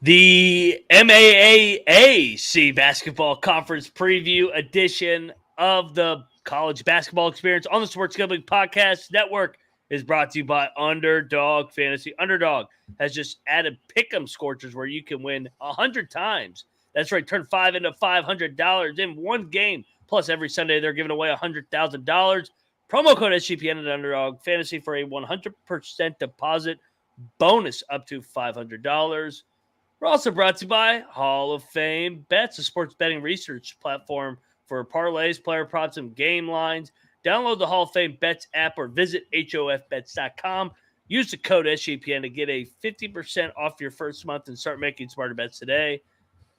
The MAAC Basketball Conference Preview edition of the College Basketball Experience on the Sports Gambling Podcast Network is brought to you by Underdog Fantasy. Underdog has just added Pick'em Scorchers where you can win 100 times. That's right, turn $5 into $500 in one game. Plus, every Sunday they're giving away $100,000. Promo code SGPN at Underdog Fantasy for a 100% deposit bonus up to $500. We're also brought to you by Hall of Fame Bets, a sports betting research platform for parlays, player props, and game lines. Download the Hall of Fame Bets app or visit hofbets.com. Use the code SGPN to get a 50% off your first month and start making smarter bets today.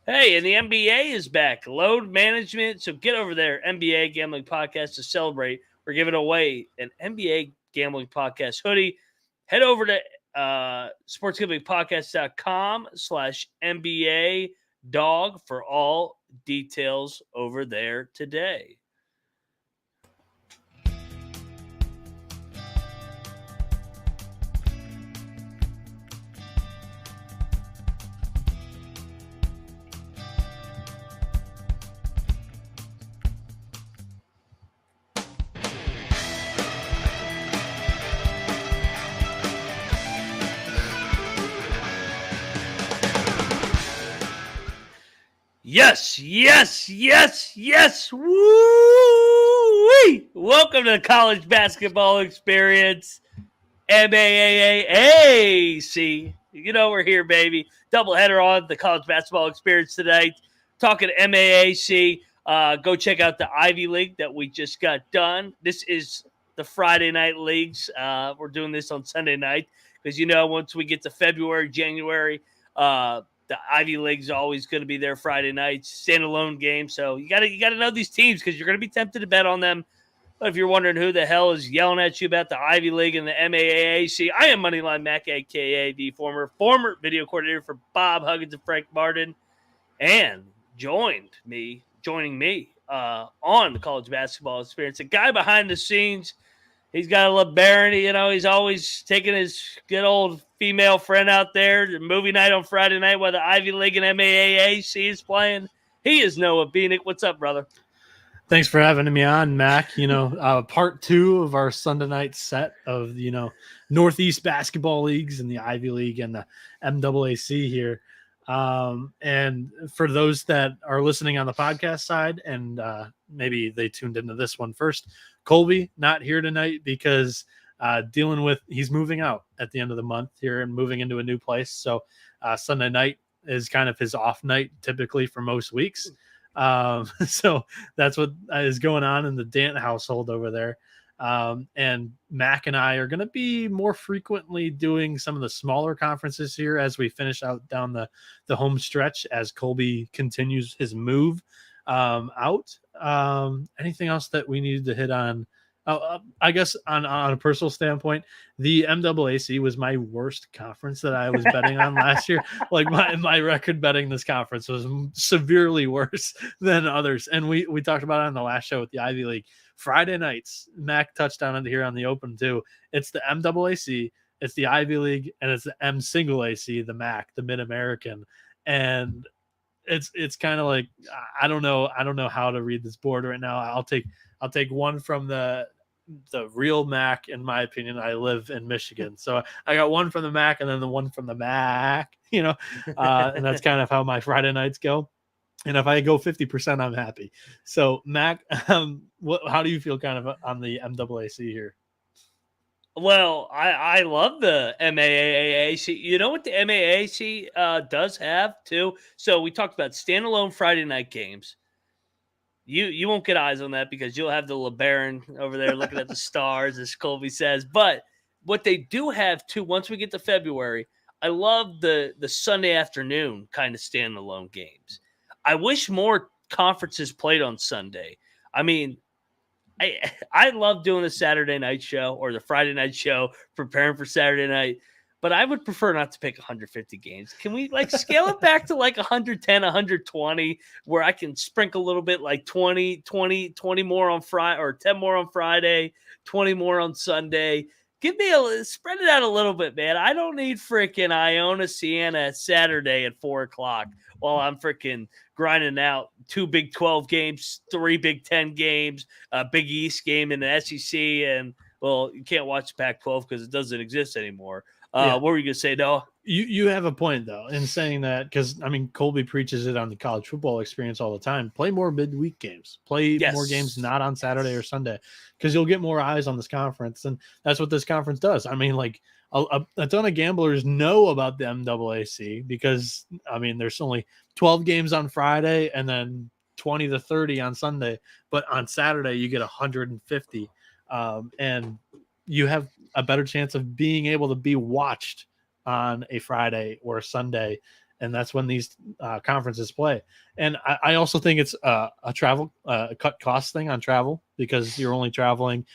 Hey, and the NBA is back. Load management. So get over there, NBA Gambling Podcast, to celebrate. We're giving away an NBA Gambling Podcast hoodie. Head over to sportsgamblingpodcast.com/NBA dog for all details over there today. Yes. Woo-wee. Welcome to the College Basketball Experience, MAAC. You know we're here, baby. Doubleheader on the College Basketball Experience tonight. Talking MAAC. Go check out the Ivy League that we just got done. This is the Friday night leagues. We're doing this on Sunday night because, once we get to February, January, the Ivy League's always going to be there Friday nights, standalone game. So you got to know these teams because you're going to be tempted to bet on them. But if you're wondering who the hell is yelling at you about the Ivy League and the MAAC, I am Moneyline Mac, a.k.a. the former video coordinator for Bob Huggins and Frank Martin, and joining me on the College Basketball Experience, a guy behind the scenes. He's got a LeBaron, he's always taking his good old female friend out there to movie night on Friday night while the Ivy League and MAAC is playing. He is Noah Beanick. What's up, brother? Thanks for having me on, Mac. Part two of our Sunday night set of, Northeast basketball leagues and the Ivy League and the MAAC here. And for those that are listening on the podcast side and maybe they tuned into this one first, Colby not here tonight because he's moving out at the end of the month here and moving into a new place. So Sunday night is kind of his off night typically for most weeks. So that's what is going on in the Dant household over there. And Mac and I are going to be more frequently doing some of the smaller conferences here as we finish out down the home stretch as Colby continues his move out. Anything else that we needed to hit on? I guess on a personal standpoint, the MAAC was my worst conference that I was betting on last year. Like my record betting this conference was severely worse than others. And we talked about it on the last show with the Ivy League. Friday nights, Mac touched on it here on the Open too. It's the MAAC, it's the Ivy League, and it's the M-AC, the MAC, the Mid-American. And it's kind of like I don't know how to read this board right now. I'll take one from the real MAC. In my opinion, I live in Michigan, so I got one from the MAC and then the one from the MAC. And that's kind of how my Friday nights go. And if I go 50%, I'm happy. So Mac, how do you feel kind of on the MAAC here? Well, I love the MAAC. You know what the MAAC does have too? So we talked about standalone Friday night games. You won't get eyes on that because you'll have the LeBaron over there looking at the stars, as Colby says. But what they do have too, once we get to February, I love the Sunday afternoon kind of standalone games. I wish more conferences played on Sunday. I mean, I love doing the Saturday night show or the Friday night show, preparing for Saturday night, but I would prefer not to pick 150 games. Can we scale it back to 110, 120, where I can sprinkle a little bit 20 more on Friday or 10 more on Friday, 20 more on Sunday. spread it out a little bit, man. I don't need freaking Iona Siena Saturday at 4:00 while I'm freaking grinding out 2 Big 12 games, 3 Big 10 games, a Big East game in the SEC, and well, you can't watch Pac-12 because it doesn't exist anymore. What were you gonna say, Noah? You have a point though in saying that, because I mean Colby preaches it on the college football experience all the time. Play more midweek games. Play more games not on Saturday or Sunday, because you'll get more eyes on this conference, and that's what this conference does. I mean, like a ton of gamblers know about the MAAC because I mean there's only 12 games on Friday and then 20 to 30 on Sunday, but on Saturday you get 150, and you have a better chance of being able to be watched on a Friday or a Sunday, and that's when these conferences play. And I also think it's a travel cut cost thing on travel, because you're only traveling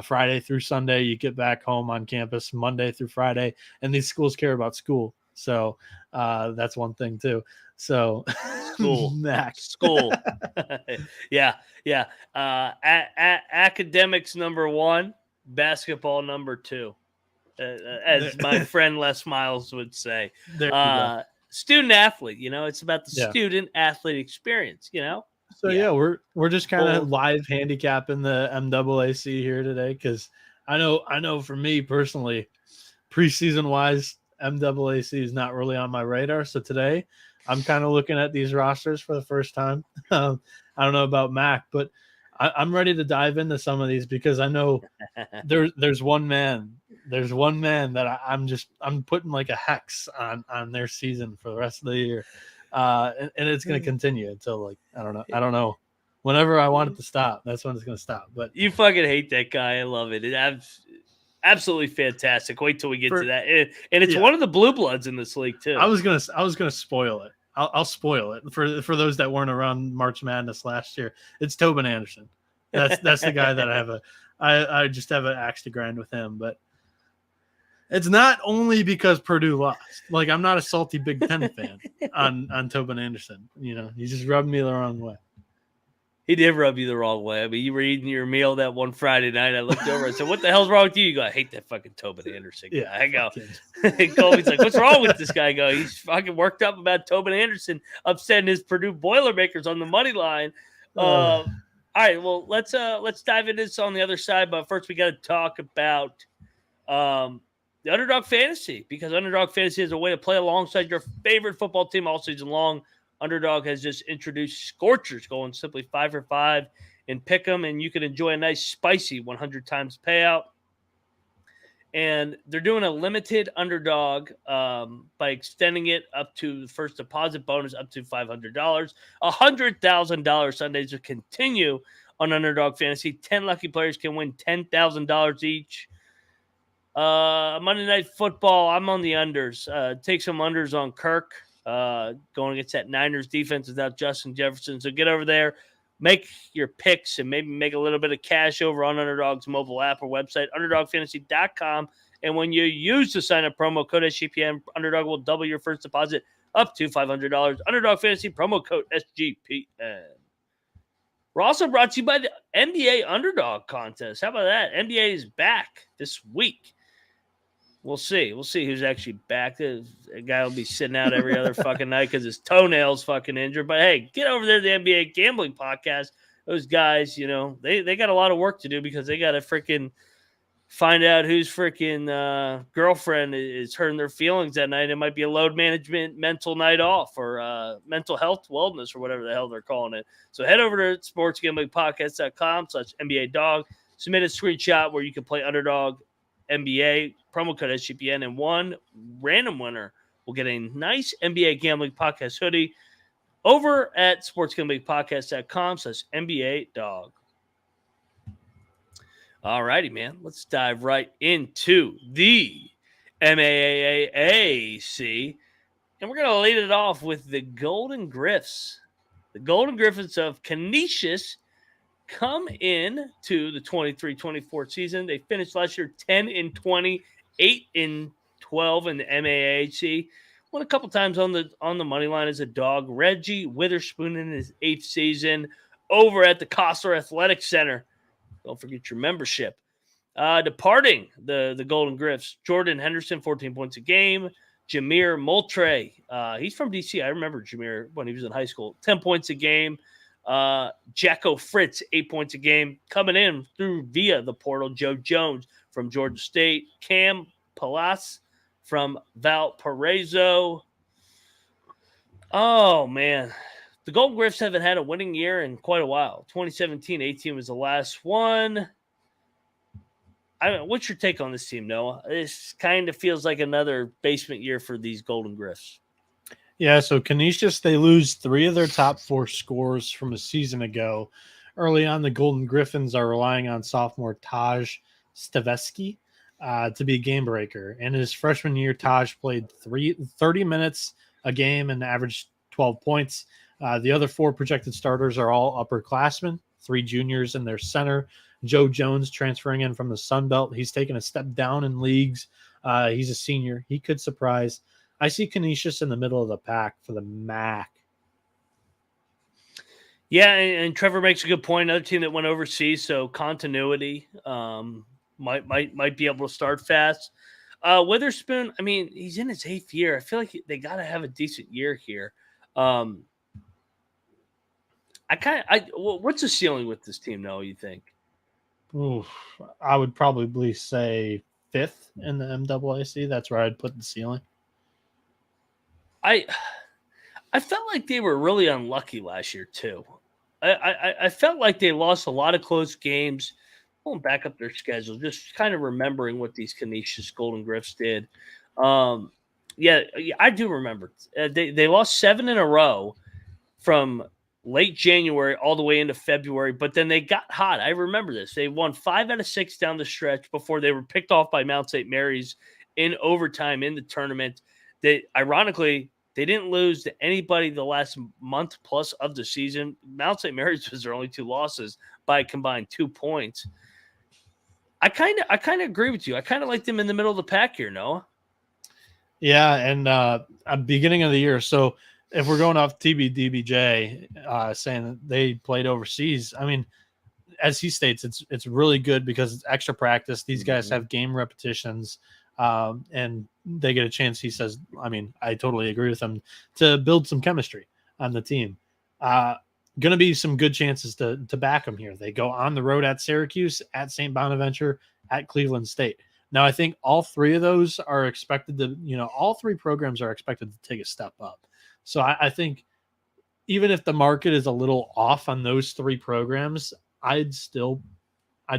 Friday through Sunday. You get back home on campus Monday through Friday, and these schools care about school, so that's one thing too. So school, yeah. Academics number 1, basketball number 2. As my friend Les Miles would say. Student athlete, it's about the student athlete experience, So we're just kind of live handicapping the MAAC here today, because I know for me personally, preseason wise, MAAC is not really on my radar. So today I'm kind of looking at these rosters for the first time. I don't know about Mac, but I'm ready to dive into some of these, because I know there's one man that I'm putting like a hex on their season for the rest of the year, and it's going to continue until, like, I don't know whenever I want it to stop, that's when it's going to stop. But you fucking hate that guy. I love it. It's absolutely fantastic. Wait till we get to that, and it's one of the blue bloods in this league too. I was gonna spoil it. I'll spoil it for those that weren't around March Madness last year. It's Tobin Anderson. That's the guy that I just have an axe to grind with him. But it's not only because Purdue lost. Like, I'm not a salty Big Ten fan on Tobin Anderson. He just rubbed me the wrong way. He did rub you the wrong way. I mean, you were eating your meal that one Friday night. I looked over and said, "What the hell's wrong with you?" You go, "I hate that fucking Tobin Anderson guy." I go, Colby's like, "What's wrong with this guy?" I go, "He's fucking worked up about Tobin Anderson upsetting his Purdue Boilermakers on the money line." All right, well, let's dive into this on the other side. But first, we got to talk about the Underdog Fantasy, because Underdog Fantasy is a way to play alongside your favorite football team all season long. Underdog has just introduced Scorchers, going simply 5 for 5 in Pick'em, and you can enjoy a nice spicy 100 times payout. And they're doing a limited Underdog by extending it up to the first deposit bonus up to $500. $100,000 Sundays will continue on Underdog Fantasy. 10 lucky players can win $10,000 each. Monday Night Football, I'm on the unders. Take some unders on Kirk. Going against that Niners defense without Justin Jefferson. So get over there, make your picks, and maybe make a little bit of cash over on Underdog's mobile app or website, underdogfantasy.com. And when you use the sign-up promo code SGPN, Underdog will double your first deposit up to $500. Underdog Fantasy, promo code SGPN. We're also brought to you by the NBA Underdog Contest. How about that? NBA is back this week. We'll see. We'll see who's actually back. A guy will be sitting out every other fucking night because his toenail's fucking injured. But hey, get over there to the NBA Gambling Podcast. Those guys, they got a lot of work to do, because they got to freaking find out whose freaking girlfriend is hurting their feelings that night. It might be a load management mental night off, or mental health wellness, or whatever the hell they're calling it. So head over to sportsgamblingpodcast.com/NBA Dog. Submit a screenshot where you can play Underdog NBA, promo code SGPN, and one random winner will get a nice NBA Gambling Podcast hoodie over at sportsgamblingpodcast.com/NBA Dog. All righty, man. Let's dive right into the MAAC. And we're going to lead it off with the Golden Griffs. The Golden Griffins of Canisius come in to the 23-24 season. They finished last year 10-20, 8-12 in the MAAC. Won a couple times on the money line as a dog. Reggie Witherspoon in his 8th season over at the Kostler Athletic Center. Don't forget your membership. Departing the Golden Griffs, Jordan Henderson, 14 points a game. Jameer Moultrie, he's from DC. I remember Jameer when he was in high school. 10 points a game. Jacko Fritz, 8 points a game. Coming in through via the portal, Joe Jones from Georgia State. Cam Palas from Valparaiso. Oh, man. The Golden Griffs haven't had a winning year in quite a while. 2017-18 was the last one. What's your take on this team, Noah? This kind of feels like another basement year for these Golden Griffs. Yeah, so Canisius, they lose 3 of their top 4 scores from a season ago. Early on, the Golden Griffins are relying on sophomore Taj Staveski to be a game breaker. And his freshman year, Taj played 30 minutes a game and averaged 12 points. The other 4 projected starters are all upperclassmen, 3 juniors in their center. Joe Jones transferring in from the Sun Belt. He's taken a step down in leagues. He's a senior. He could surprise. I see Canisius in the middle of the pack for the MAC. Yeah, and Trevor makes a good point. Another team that went overseas, so continuity might be able to start fast. Witherspoon, I mean, he's in his 8th year. I feel like they got to have a decent year here. What's the ceiling with this team, Noah, you think? Oof, I would probably say 5th in the MAAC. That's where I'd put the ceiling. I felt like they were really unlucky last year too. I felt like they lost a lot of close games. Pulling back up their schedule, just kind of remembering what these Canisius Golden Griffs did. Yeah, I do remember. They lost 7 in a row from late January all the way into February, but then they got hot. I remember this. They won 5 out of 6 down the stretch before they were picked off by Mount St. Mary's in overtime in the tournament. Ironically, they didn't lose to anybody the last month plus of the season. Mount St. Mary's was their only 2 losses by a combined 2 points. I kind of agree with you. I kind of like them in the middle of the pack here, Noah. Yeah, and beginning of the year. So if we're going off TBDBJ saying that they played overseas, I mean, as he states, it's really good because it's extra practice. These guys have game repetitions, and they get a chance. He says, I mean, I totally agree with him, to build some chemistry on the team. Going to be some good chances to back them here. They go on the road at Syracuse, at St. Bonaventure, at Cleveland State. Now, I think all 3 of those are expected to, all 3 programs are expected to take a step up. So I think even if the market is a little off on those 3 programs, I'd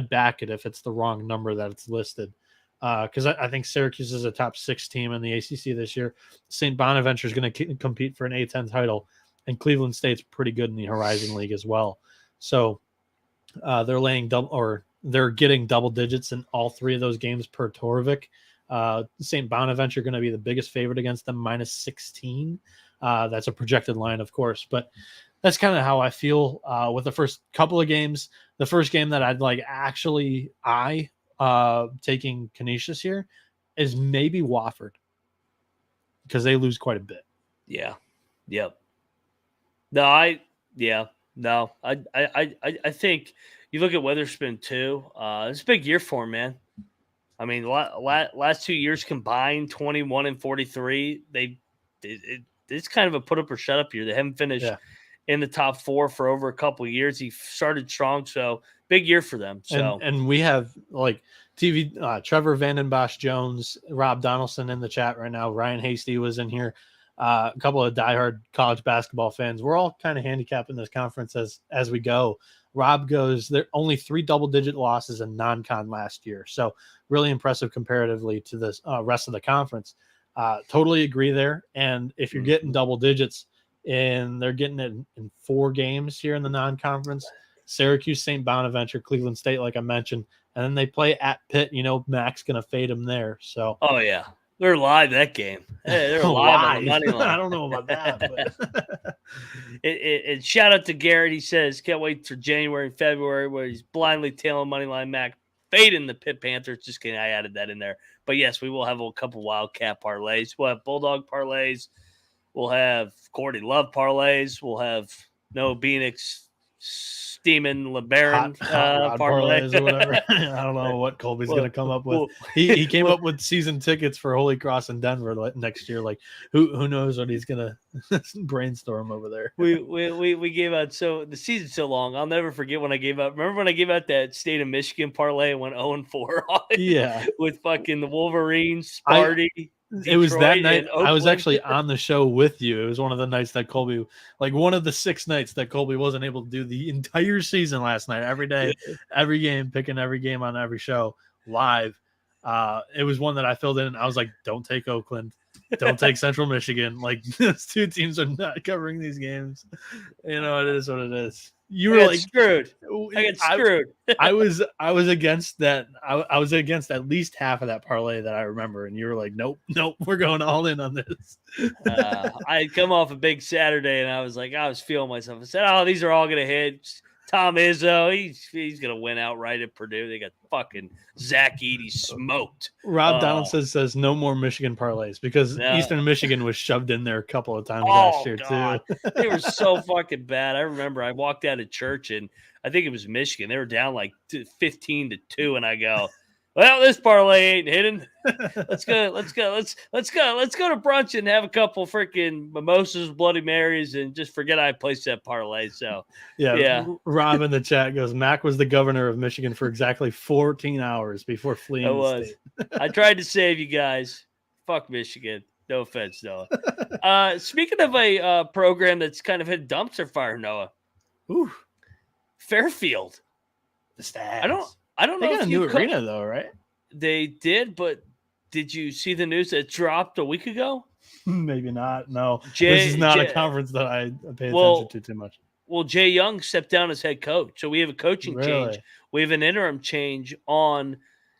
back it if it's the wrong number that it's listed. Because I think Syracuse is a top 6 team in the ACC this year. St. Bonaventure is going to compete for an A10 title, and Cleveland State's pretty good in the Horizon League as well. So they're getting double digits in all 3 of those games per Torvik. St. Bonaventure going to be the biggest favorite against them, -16. That's a projected line, of course, but that's kind of how I feel with the first couple of games. The first game that I'd like taking Canisius here is maybe Wofford, because they lose quite a bit. Yeah. Yep. I think you look at Witherspoon too. It's a big year for him, man. I mean, last 2 years combined, 21 and 43. It's kind of a put up or shut up year. They haven't finished in the top 4 for over a couple of years. He started strong, so big year for them. So and we have like Trevor Vandenbosch Jones, Rob Donaldson in the chat right now. Ryan Hasty was in here. A couple of diehard college basketball fans. We're all kind of handicapping this conference as we go. Rob goes, there only 3 double-digit losses in non-con last year. So really impressive comparatively to the rest of the conference. Totally agree there. And if you're getting double digits, and they're getting it in 4 games here in the non-conference, Syracuse, St. Bonaventure, Cleveland State, like I mentioned, and then they play at Pitt. Mac's going to fade them there. So, oh yeah, they're live that game. Hey, they're live on the money line. I don't know about that. But. And shout out to Garrett. He says, can't wait for January and February where he's blindly tailing Moneyline Mac, fading the Pitt Panthers. Just kidding. I added that in there. But yes, we will have a couple Wildcat parlays. We'll have Bulldog parlays. We'll have Cordy Love parlays. We'll have Noah Beanick's steaming LeBaron hot rod parlay parlays or whatever. I don't know what Colby's going to come up with. He came up with season tickets for Holy Cross in Denver next year. Like who knows what he's going to brainstorm over there. We gave out, so the season's so long. I'll never forget when I gave out. Remember when I gave out that state of Michigan parlay and went 0-4 on it? Yeah, with fucking the Wolverines, Sparty. It was that night. I was Oakland. actually on the show with you. It was one of the nights that Colby, like one of the 6 nights that Colby wasn't able to do the entire season last night. Every day, every game, picking every game on every show live. It was one that I filled in. I was like, don't take Oakland. Don't take Central Michigan. Like those 2 teams are not covering these games. You know, it is what it is. You were like screwed. I got screwed. I was against that. I was against at least half of that parlay that I remember, and you were like, "Nope, we're going all in on this." I had come off a big Saturday, and I was feeling myself. I said, "Oh, these are all gonna hit." Tom Izzo, he's gonna win outright at Purdue. They got fucking Zach Edey smoked. Rob Donaldson says no more Michigan parlays because Eastern Michigan was shoved in there a couple of times last year too. They were so fucking bad. I remember I walked out of church and I think it was Michigan. They were down like 15-2, and I go, "Well, this parlay ain't hidden. Let's go to brunch and have a couple freaking mimosas, Bloody Marys, and just forget I placed that parlay." So yeah. Rob in the chat goes, "Mac was the governor of Michigan for exactly 14 hours before fleeing the state." I tried to save you guys. Fuck Michigan. No offense, Noah. Speaking of a program that's kind of hit dumpster fire, Noah. Ooh, Fairfield. The Stags. I don't know. They got a new arena though, right? They did, but did you see the news that dropped a week ago? Maybe not. No, this is not a conference that I pay attention to too much. Well, Jay Young stepped down as head coach, so we have a coaching change. We have an interim change in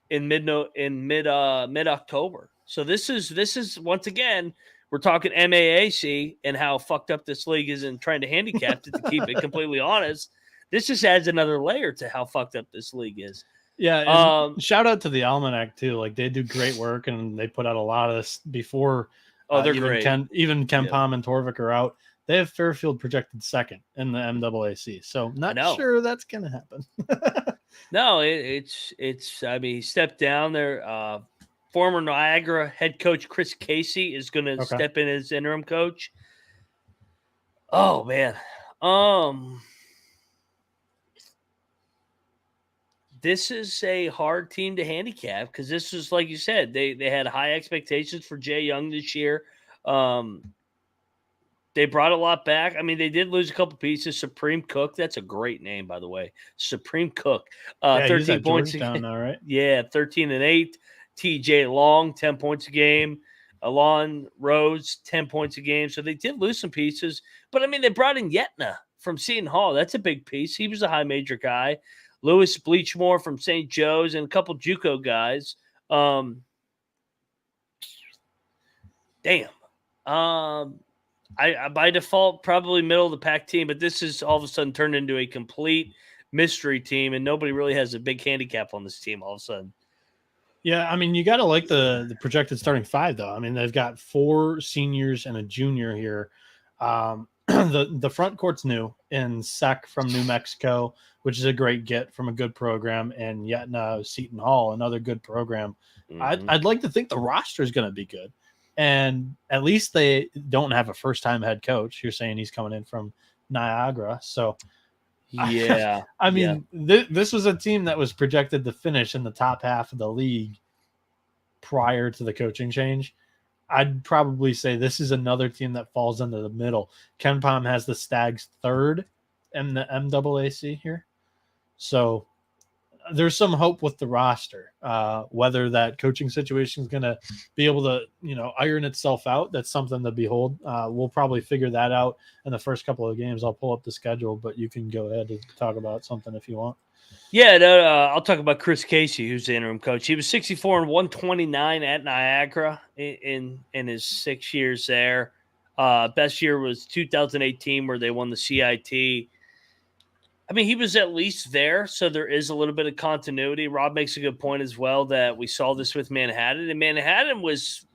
mid October. So this is once again we're talking MAAC and how fucked up this league is and trying to handicap it to keep it completely honest. This just adds another layer to how fucked up this league is. Yeah. Shout out to the Almanac too. Like they do great work and they put out a lot of this before. They're great. Even Ken Palm and Torvik are out. They have Fairfield projected second in the MAAC. So not sure that's going to happen. No, it's. I mean, he stepped down there. Former Niagara head coach Chris Casey is going to step in as interim coach. Oh man. This is a hard team to handicap because this is, like you said, they had high expectations for Jay Young this year. They brought a lot back. I mean, they did lose a couple pieces. Supreme Cook, that's a great name, by the way. Supreme Cook, 13 points now, right? Yeah, 13 and 8. TJ Long, 10 points a game. Alon Rose, 10 points a game. So they did lose some pieces. But, I mean, they brought in Yetna from Seton Hall. That's a big piece. He was a high major guy. Lewis Bleachmore from St. Joe's and a couple JUCO guys. Damn. I by default probably middle of the pack team, but this is all of a sudden turned into a complete mystery team, and nobody really has a big handicap on this team all of a sudden. Yeah, I mean, you got to like the projected starting 5, though. I mean, they've got 4 seniors and a junior here. The front court's new in Sec from New Mexico, which is a great get from a good program, and Yetna Seton Hall, another good program. Mm-hmm. I'd like to think the roster is going to be good, and at least they don't have a first-time head coach. You're saying he's coming in from Niagara, so yeah. I mean, this was a team that was projected to finish in the top half of the league prior to the coaching change. I'd probably say this is another team that falls into the middle. Ken Palm has the Stags 3rd in the MAAC here. So there's some hope with the roster. Whether that coaching situation is going to be able to, iron itself out, that's something to behold. We'll probably figure that out in the first couple of games. I'll pull up the schedule, but you can go ahead and talk about something if you want. Yeah, no, I'll talk about Chris Casey, who's the interim coach. He was 64 and 129 at Niagara in his 6 years there. Best year was 2018, where they won the CIT. I mean, he was at least there, so there is a little bit of continuity. Rob makes a good point as well that we saw this with Manhattan, and Manhattan was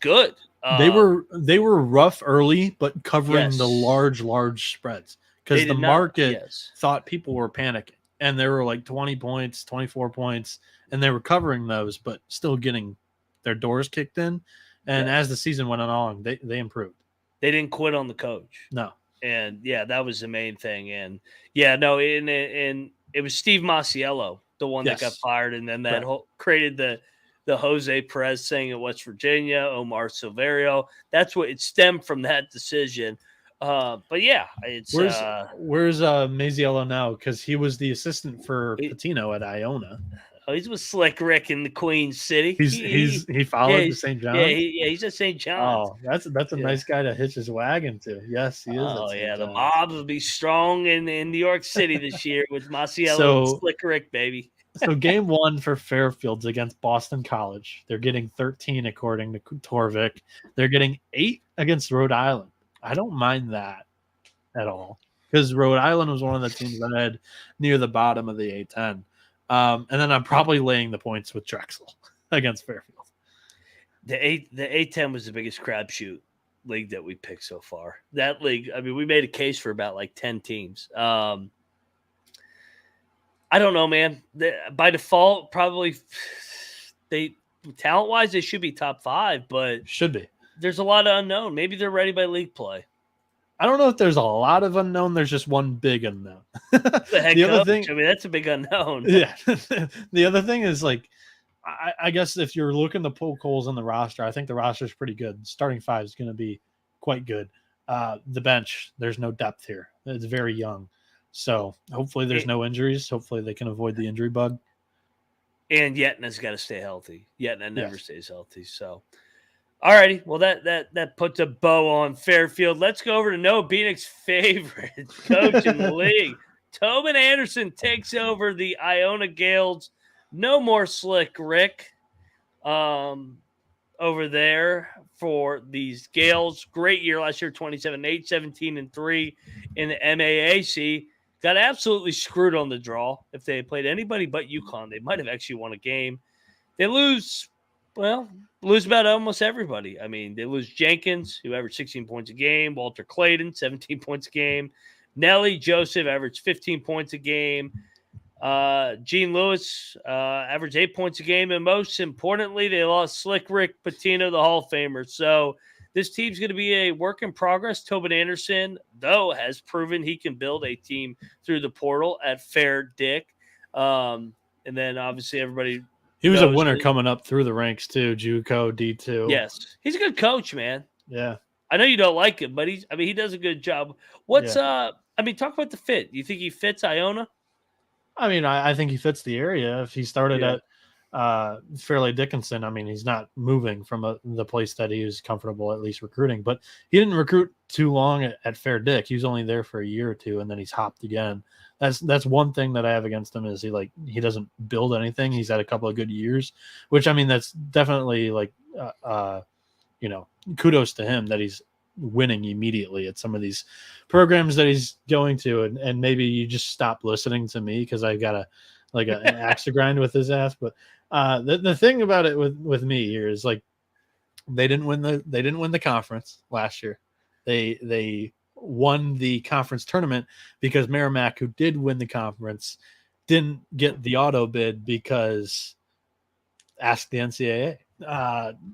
good. They were rough early, but covering the large spreads. because the market Yes. thought people were panicking, and there were like 20 points, 24 points, and they were covering those, but still getting their doors kicked in. And Yes. as the season went along, they improved. They didn't quit on the coach. No. And yeah, that was the main thing. And yeah, no, and it was Steve Masiello, the one that got Yes. fired, and then that Correct. whole created the Jose Perez thing at West Virginia, Omar Silverio. That's what it stemmed from that decision. But yeah, it's Where's Maziello now? Because he was the assistant for he, Patino at Iona. he's with Slick Rick in the Queen City. He followed to St. John's. He's at St. John's. Oh, that's a nice guy to hitch his wagon to. Yes, he is. Oh at St. yeah, the John's. mob will be strong in New York City this year with Masiello and So- Slick Rick, baby. So game 1 for Fairfield's against Boston College. They're getting 13 according to Torvik. They're getting 8 against Rhode Island. I don't mind that at all because Rhode Island was one of the teams that had near the bottom of the A10. And then I'm probably laying the points with Drexel against Fairfield. The A10 was the biggest crapshoot league that we picked so far. That league, I mean, we made a case for about like 10 teams. I don't know, man. By default, probably they talent wise they should be top 5, but Should be. there's a lot of unknown. Maybe they're ready by league play. I don't know if there's a lot of unknown. There's just one big unknown. The head The other coach, thing- I mean, that's a big unknown. Yeah. The other thing is like, I guess if you're looking to poke holes in the roster, I think the roster is pretty good. Starting 5 is going to be quite good. The bench, there's no depth here. It's very young. So hopefully there's no injuries. Hopefully they can avoid the injury bug. And Yetna's got to stay healthy. Yetna never Yes. stays healthy. So, all righty. Well, that puts a bow on Fairfield. Let's go over to Noah Beanick's favorite coach in the league. Tobin Anderson takes over the Iona Gales. No more Slick Rick over there for these Gales. Great year last year, 27-8, 17-3 in the MAAC. Got absolutely screwed on the draw. If they had played anybody but UConn, they might have actually won a game. They lose about almost everybody. I mean, they lose Jenkins, who averaged 16 points a game. Walter Clayton, 17 points a game. Nelly Joseph averaged 15 points a game. Gene Lewis averaged 8 points a game. And most importantly, they lost Slick Rick Pitino, the Hall of Famer. So this team's going to be a work in progress. Tobin Anderson, though, has proven he can build a team through the portal at Fair Dick. And then obviously everybody He was a knows winner that- coming up through the ranks too. JUCO, D2. Yes. He's a good coach, man. Yeah. I know you don't like him, but he does a good job. Talk about the fit. Do you think he fits Iona? I mean, I think he fits the area. If he started at Fairleigh Dickinson, I mean, he's not moving from the place that he was comfortable at least recruiting. But he didn't recruit too long at Fair Dick. He was only there for a year or two, and then he's hopped again. That's one thing that I have against him is he doesn't build anything. He's had a couple of good years, which I mean that's definitely kudos to him that he's winning immediately at some of these programs that he's going to, and maybe you just stop listening to me because I got an axe to grind with his ass. But the thing about it with me here is like they didn't win the conference last year. They won the conference tournament because Merrimack, who did win the conference, didn't get the auto bid because ask the NCAA.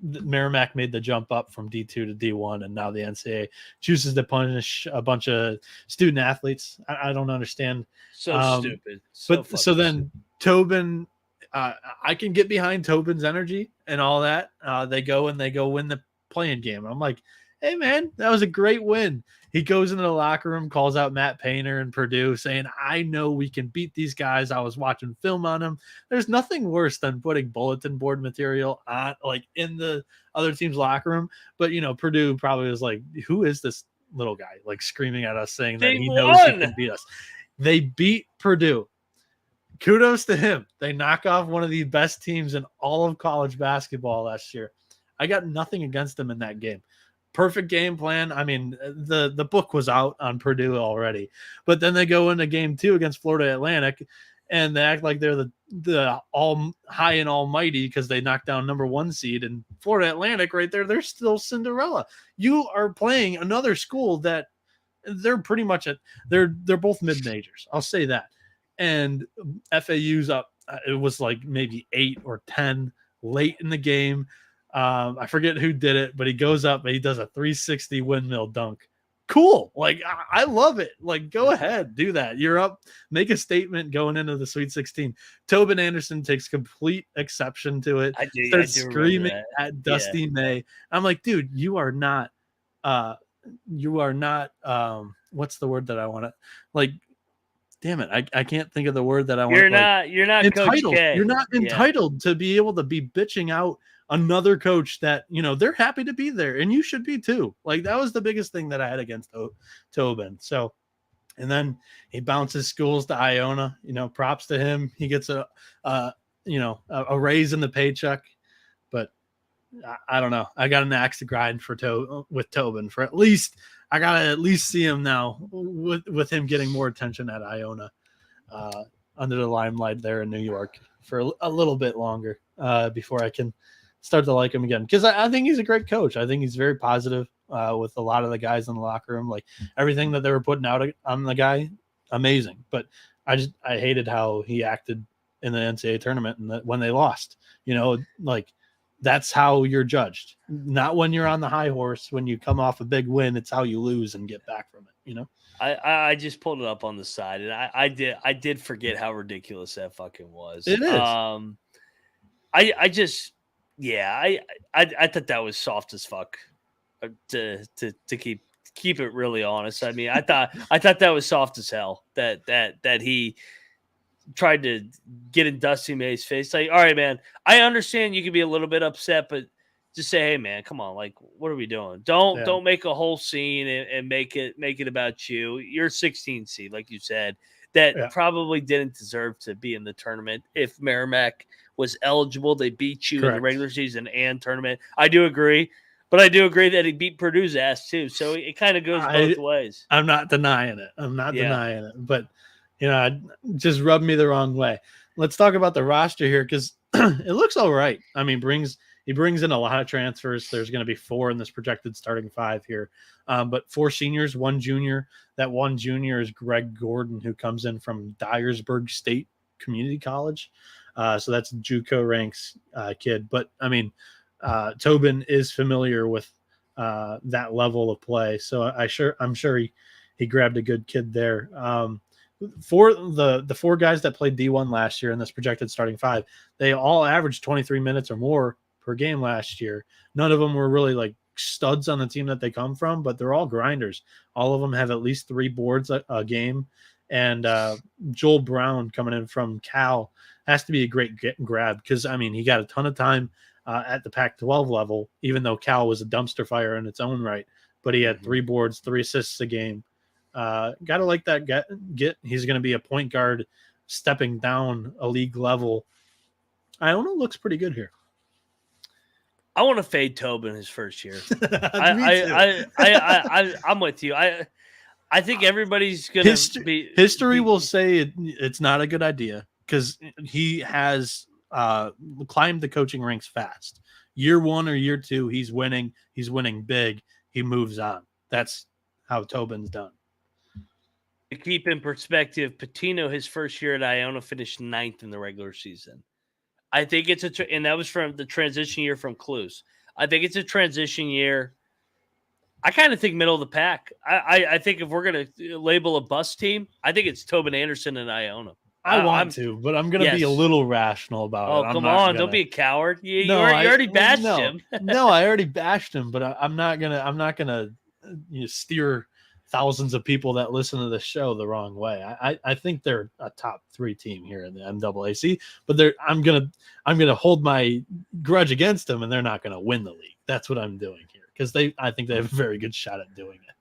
Merrimack made the jump up from D2 to D1, and now the NCAA chooses to punish a bunch of student athletes. I don't understand. So stupid. So then Tobin, I can get behind Tobin's energy and all that. They go win the playing game. I'm like, hey man, that was a great win. He goes into the locker room, calls out Matt Painter and Purdue, saying, I know we can beat these guys. I was watching film on them. There's nothing worse than putting bulletin board material on, in the other team's locker room. But, Purdue probably was like, who is this little guy? Screaming at us saying that he knows he can beat us. They beat Purdue. Kudos to him. They knock off one of the best teams in all of college basketball last year. I got nothing against them in that game. Perfect game plan. I mean, the book was out on Purdue already, but then they go into game 2 against Florida Atlantic, and they act like they're the all high and almighty because they knocked down number 1 seed, and Florida Atlantic right there, they're still Cinderella. You are playing another school that they're pretty much they're both mid majors. I'll say that. And FAU's up. It was like maybe 8 or 10 late in the game. I forget who did it, but he goes up and he does a 360 windmill dunk. Cool. Like, I love it. Like, go ahead, do that. You're up, make a statement going into the Sweet 16. Tobin Anderson takes complete exception to it. Starts screaming at Dusty May. I'm like, dude, you are not what's the word that I want to, like, damn it, I can't think of the word that I want. You're not entitled. Coach K. You're not entitled to be able to be bitching out another coach that, they're happy to be there, and you should be too. Like, that was the biggest thing that I had against Tobin. So, and then he bounces schools to Iona. Props to him. He gets a raise in the paycheck, but I don't know. I got an axe to grind with Tobin for at least. I gotta at least see him now with him getting more attention at Iona, under the limelight there in New York for a little bit longer before I can start to like him again. Because I think he's a great coach. I think he's very positive with a lot of the guys in the locker room. Like, everything that they were putting out on the guy, amazing. But I hated how he acted in the NCAA tournament and when they lost. Like, that's how you're judged. Not when you're on the high horse. When you come off a big win, it's how you lose and get back from it. I just pulled it up on the side, and I did forget how ridiculous that fucking was. It is. I thought that was soft as fuck. To keep it really honest. I mean, I thought that was soft as hell. That he tried to get in Dusty May's face. Like, all right, man, I understand you can be a little bit upset, but just say, hey, man, come on. Like, what are we doing? Don't make a whole scene and make it about you. You're 16 seed, like you said, that probably didn't deserve to be in the tournament. If Merrimack was eligible, they beat you in the regular season and tournament. I do agree. But I do agree that he beat Purdue's ass too. So it kind of goes both ways. I'm not denying it. Denying it. But, it just rubbed me the wrong way. Let's talk about the roster here, because it looks all right. I mean, he brings in a lot of transfers. There's going to be 4 in this projected starting 5 here. But 4 seniors, 1 junior. That 1 junior is Greg Gordon, who comes in from Dyersburg State Community College. So that's JUCO ranks kid. But, I mean, Tobin is familiar with that level of play. So I'm sure he grabbed a good kid there. For the 4 guys that played D1 last year in this projected starting 5, they all averaged 23 minutes or more per game last year. None of them were really like studs on the team that they come from, but they're all grinders. All of them have at least 3 boards a game. And Joel Brown coming in from Cal has to be a great grab, because, I mean, he got a ton of time at the Pac-12 level, even though Cal was a dumpster fire in its own right. But he had 3 boards, 3 assists a game. Gotta like that get. He's going to be a point guard stepping down a league level. Iona looks pretty good here. I want to fade Tobin his first year. I'm with you. I think everybody's going to be. History will say it's not a good idea, because he has climbed the coaching ranks fast. Year 1 or year 2, he's winning. He's winning big. He moves on. That's how Tobin's done. To keep in perspective, Patino, his first year at Iona, finished 9th in the regular season. I think it's and that was from the transition year from Clues. I think it's a transition year. I kind of think middle of the pack. I think if we're going to label a bust team, I think it's Tobin Anderson and Iona. I want to, but I'm going to be a little rational about it. Oh, come on. Don't be a coward. You already bashed him. No, I already bashed him, but I'm not going to steer thousands of people that listen to the show the wrong way. I think they're a top 3 team here in the MAAC, but I'm gonna hold my grudge against them, and they're not gonna win the league. That's what I'm doing here, because I think they have a very good shot at doing it.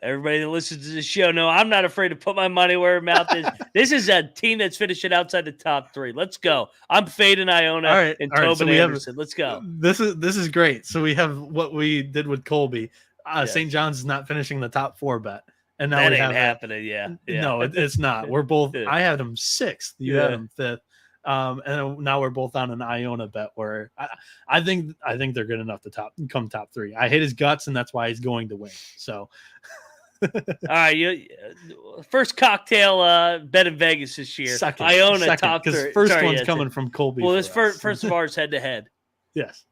Everybody that listens to the show, no, I'm not afraid to put my money where my mouth is. This is a team that's finishing outside the top 3. Let's go. I'm fading Iona and Tobin Anderson. Let's go. This is great. So we have what we did with Colby. St. John's is not finishing the top 4 bet, and now that ain't happening. Yeah. No, it's not. We're both. I had them 6th. You had them 5th. And now we're both on an Iona bet where I think they're good enough to come top 3. I hate his guts, and that's why he's going to win. So right, first cocktail bet in Vegas this year. Second, I own a top because 3. first Sorry, one's yes, coming from Colby. Well, for this us. first of ours head to head. Yes.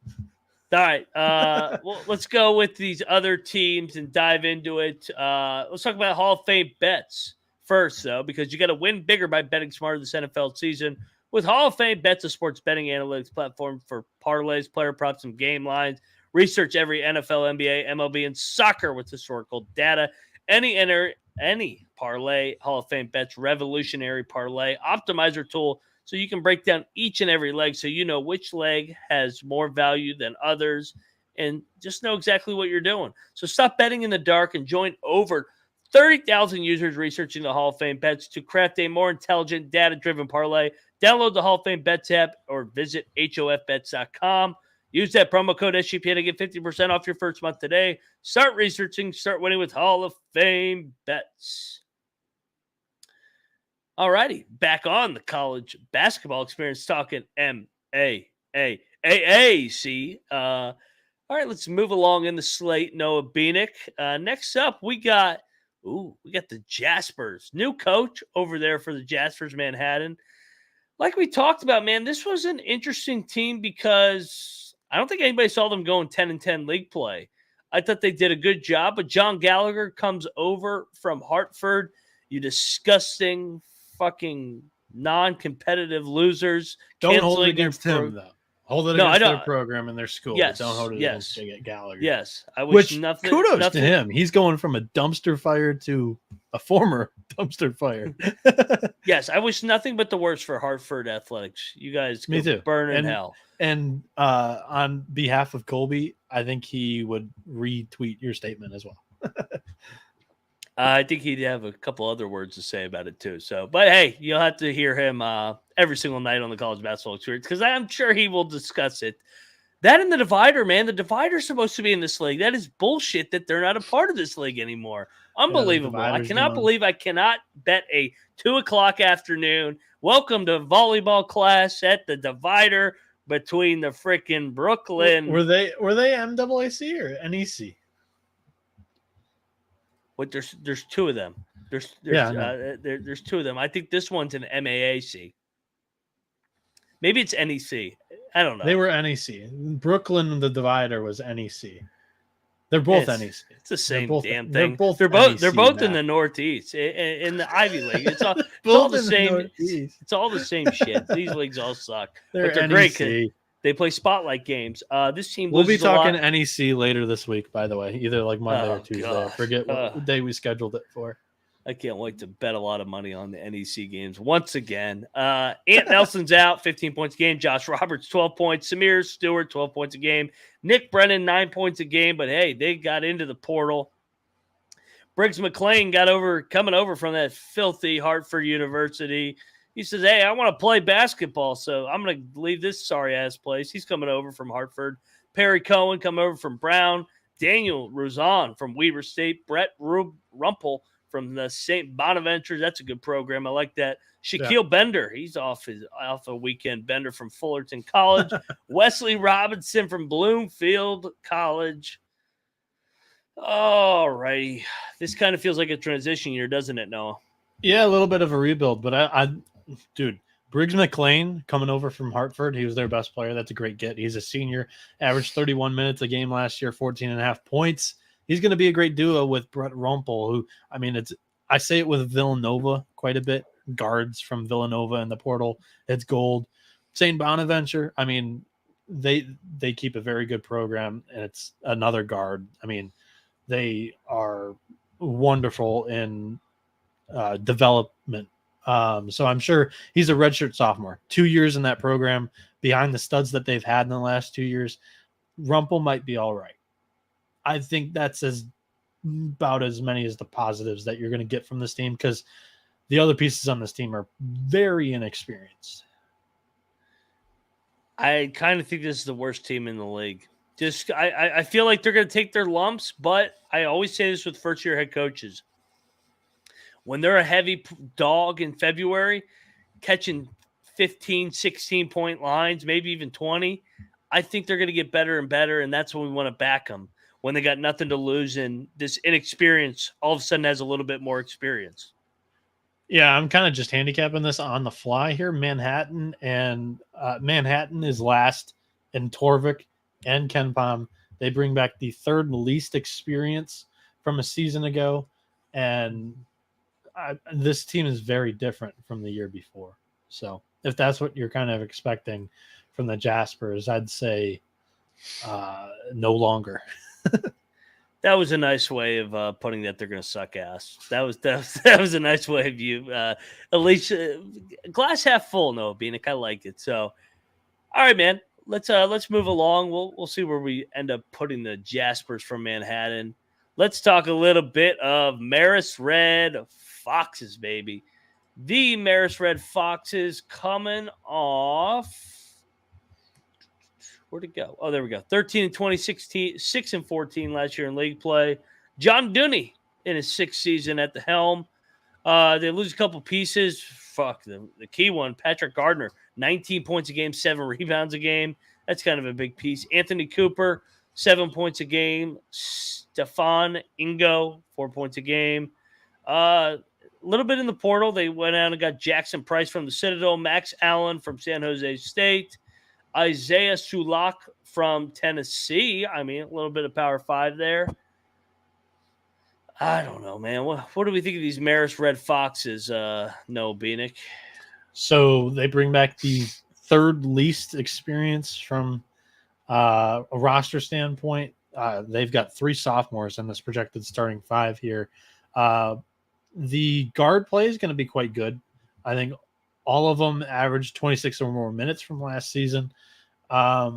All right. Well, let's go with these other teams and dive into it. Let's talk about Hall of Fame bets first, though, because you got to win bigger by betting smarter this NFL season. With Hall of Fame bets, a sports betting analytics platform for parlays, player props, and game lines. Research every NFL, NBA, MLB, and soccer with historical data. Any parlay, Hall of Fame bets, revolutionary parlay optimizer tool, so you can break down each and every leg so you know which leg has more value than others and just know exactly what you're doing. So stop betting in the dark and join over 30,000 users researching the Hall of Fame bets to craft a more intelligent, data-driven parlay. Download the Hall of Fame Bets app or visit hofbets.com. Use that promo code SGPN to get 50% off your first month today. Start researching, start winning with Hall of Fame Bets. All righty, back on the college basketball experience, talking MAAAC. All right, let's move along in the slate. Noah Beanick. Next up, we got the Jaspers. New coach over there for the Jaspers Manhattan. Like we talked about, man, this was an interesting team because I don't think anybody saw them going 10-10 league play. I thought they did a good job, but John Gallagher comes over from Hartford. You disgusting fucking non-competitive losers. Don't hold it against him, though. Hold it against their program and their school. Yes, don't hold it against Gallagher. Yes. I wish kudos to him. He's going from a dumpster fire to a former dumpster fire. Yes, I wish nothing but the worst for Hartford athletics. You guys Me too. Burn in hell. And on behalf of Colby, I think he would retweet your statement as well. I think he'd have a couple other words to say about it too. So, but hey, you'll have to hear him every single night on the college basketball experience because I'm sure he will discuss it. That and the divider, man. The divider's supposed to be in this league. That is bullshit that they're not a part of this league anymore. Unbelievable. I cannot believe I cannot bet a 2:00 afternoon. Welcome to volleyball class at the divider between the freaking Brooklyn. Were they MAAC or NEC? What there's two of them. There's two of them. I think this one's an MAAC. Maybe it's NEC. I don't know. They were NEC. Brooklyn, the divider was NEC. They're both NEC. It's the same damn thing. They're both in the Northeast in the Ivy League. It's all the same. It's all the same shit. These leagues all suck. But they're great. They play spotlight games. This team we'll be talking NEC later this week, by the way, either like Monday or Tuesday. Gosh. I forget what day we scheduled it for. I can't wait to bet a lot of money on the NEC games once again. Ant Nelson's out, 15 points a game. Josh Roberts, 12 points. Samir Stewart, 12 points a game. Nick Brennan, 9 points a game. But hey, they got into the portal. Briggs McLean coming over from that filthy Hartford University. He says, hey, I want to play basketball, so I'm going to leave this sorry-ass place. He's coming over from Hartford. Perry Cohen coming over from Brown. Daniel Ruzan from Weber State. Brett Rumpel from the St. Bonaventure. That's a good program. I like that. Shaquille Bender. He's off a weekend bender from Fullerton College. Wesley Robinson from Bloomfield College. All righty. This kind of feels like a transition year, doesn't it, Noah? Yeah, a little bit of a rebuild, but dude, Briggs McLean coming over from Hartford. He was their best player. That's a great get. He's a senior, averaged 31 minutes a game last year, 14.5 points. He's going to be a great duo with Brett Rumpel, who, I mean, I say it with Villanova quite a bit. Guards from Villanova in the portal. It's gold. St. Bonaventure, I mean, they keep a very good program, and it's another guard. I mean, they are wonderful in development. So I'm sure he's a redshirt sophomore. 2 years in that program behind the studs that they've had in the last 2 years. Rumpel might be all right. I think that's about as many as the positives that you're going to get from this team because the other pieces on this team are very inexperienced. I kind of think this is the worst team in the league. I feel like they're going to take their lumps, but I always say this with first-year head coaches. When they're a heavy dog in February, catching 15, 16-point lines, maybe even 20, I think they're going to get better and better, and that's when we want to back them. when they got nothing to lose, and this inexperience all of a sudden has a little bit more experience. Yeah, I'm kind of just handicapping this on the fly here. Manhattan is last in Torvik and KenPom. They bring back the third least experience from a season ago, and this team is very different from the year before. So if that's what you're kind of expecting from the Jaspers, I'd say no longer. That was a nice way of putting that they're going to suck ass. That was a nice way of you, at least glass half full. No, Beanick, I liked it. So, all right, man, let's move along. We'll see where we end up putting the Jaspers from Manhattan. Let's talk a little bit of Marist Red Foxes, baby. The Marist Red Foxes coming off. Where'd it go? Oh, there we go. 13-20, 6-14 last year in league play. John Dooney in his sixth season at the helm. They lose a couple pieces. Fuck, the key one, Patrick Gardner, 19 points a game, 7 rebounds a game. That's kind of a big piece. Anthony Cooper, 7 points a game. Stefan Ingo, 4 points a game. A little bit in the portal. They went out and got Jackson Price from the Citadel, Max Allen from San Jose State, Isaiah Sulak from Tennessee. I mean, a little bit of Power 5 there. I don't know, man. What do we think of these Marist Red Foxes? No, Beanick. So they bring back the third least experience from a roster standpoint. They've got 3 sophomores in this projected starting 5 here. The guard play is going to be quite good. I think all of them averaged 26 or more minutes from last season. As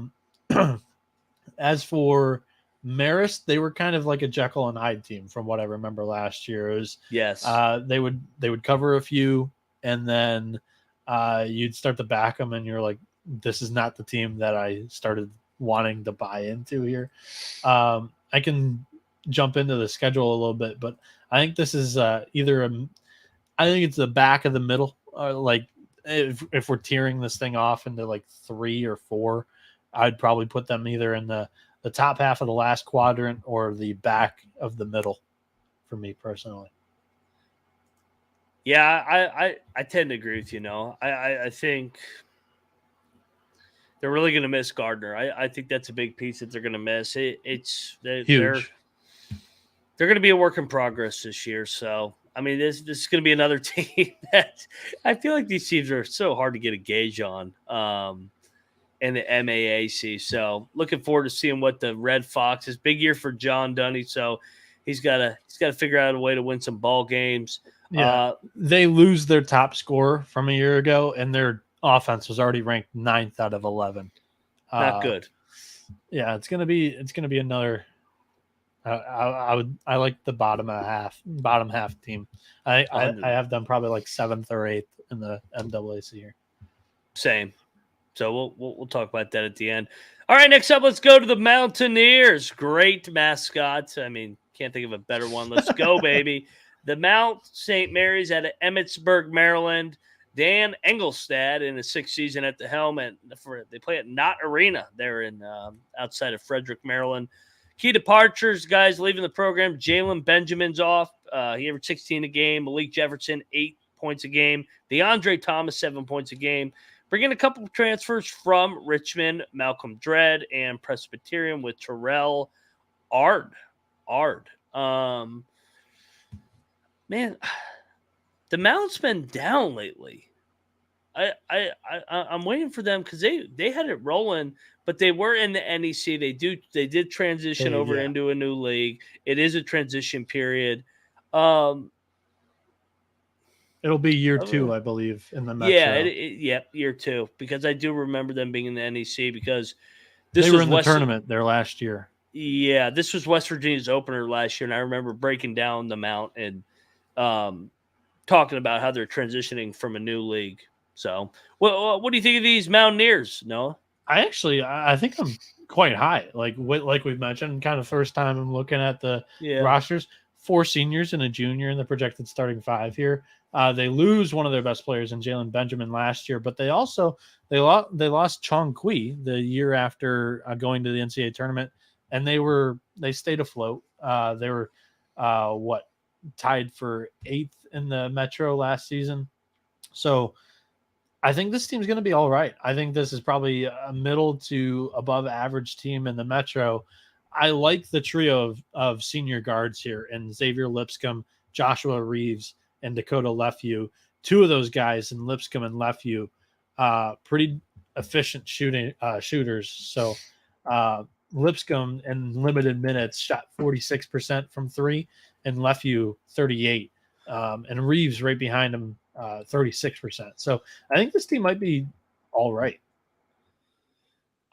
for Marist, they were kind of like a Jekyll and Hyde team from what I remember last year. It was, yes, they would cover a few, and then you'd start to back them, and you're like, this is not the team that I started wanting to buy into here. I can jump into the schedule a little bit, but I think this is I think it's the back of the middle. Like if we're tearing this thing off into like 3 or 4, I'd probably put them either in the top half of the last quadrant or the back of the middle for me personally. Yeah, I tend to agree with you. I think they're really going to miss Gardner. I think that's a big piece that they're going to miss. Huge. They're going to be a work in progress this year. So, I mean, this is going to be another team that I feel like these teams are so hard to get a gauge on in the MAAC. So, looking forward to seeing what the Red Foxes. Big year for John Dooney. So, he's got to figure out a way to win some ball games. Yeah, they lose their top scorer from a year ago, and their offense was already ranked 9th out of 11. Not good. Yeah, it's gonna be another. I like the bottom half team. I have them probably like 7th or 8th in the MAAC here. Same. So we'll talk about that at the end. All right, next up, let's go to the Mountaineers. Great mascots. I mean, can't think of a better one. Let's go, baby. The Mount St. Mary's out of Emmitsburg, Maryland. Dan Engelstad in his 6th season at the helm. They play at Knott Arena. They're in outside of Frederick, Maryland. Key departures, guys leaving the program. Jalen Benjamin's off. He averaged 16 a game. Malik Jefferson, 8 points a game. DeAndre Thomas, 7 points a game. Bringing a couple of transfers from Richmond, Malcolm Dredd, and Presbyterian with Terrell Ard. Man, the Mount's been down lately. I'm waiting for them because they had it rolling, but they were in the NEC. They did transition over into a new league. It is a transition period. It'll be year 2, I believe, in the Metro. Yeah, year 2, because I do remember them being in the NEC because they were in the tournament there last year. Yeah, this was West Virginia's opener last year, and I remember breaking down the Mount and talking about how they're transitioning from a new league. So, what do you think of these Mountaineers, Noah? I think I'm quite high. Like we've mentioned, kind of first time I'm looking at the rosters. 4 seniors and a junior in the projected starting 5 here. They lose one of their best players in Jalen Benjamin last year, but they lost Chong Kui the year after going to the NCAA tournament, and they were they stayed afloat. They were tied for 8th in the Metro last season. So I think this team's going to be all right. I think this is probably a middle to above average team in the Metro. I like the trio of senior guards here, and Xavier Lipscomb, Joshua Reeves, and Dakota Lefew. Two of those guys, in Lipscomb and Lefew, pretty efficient shooters. So Lipscomb in limited minutes shot 46% from three, and Lefew 38, and Reeves right behind him 36%. So I think this team might be all right.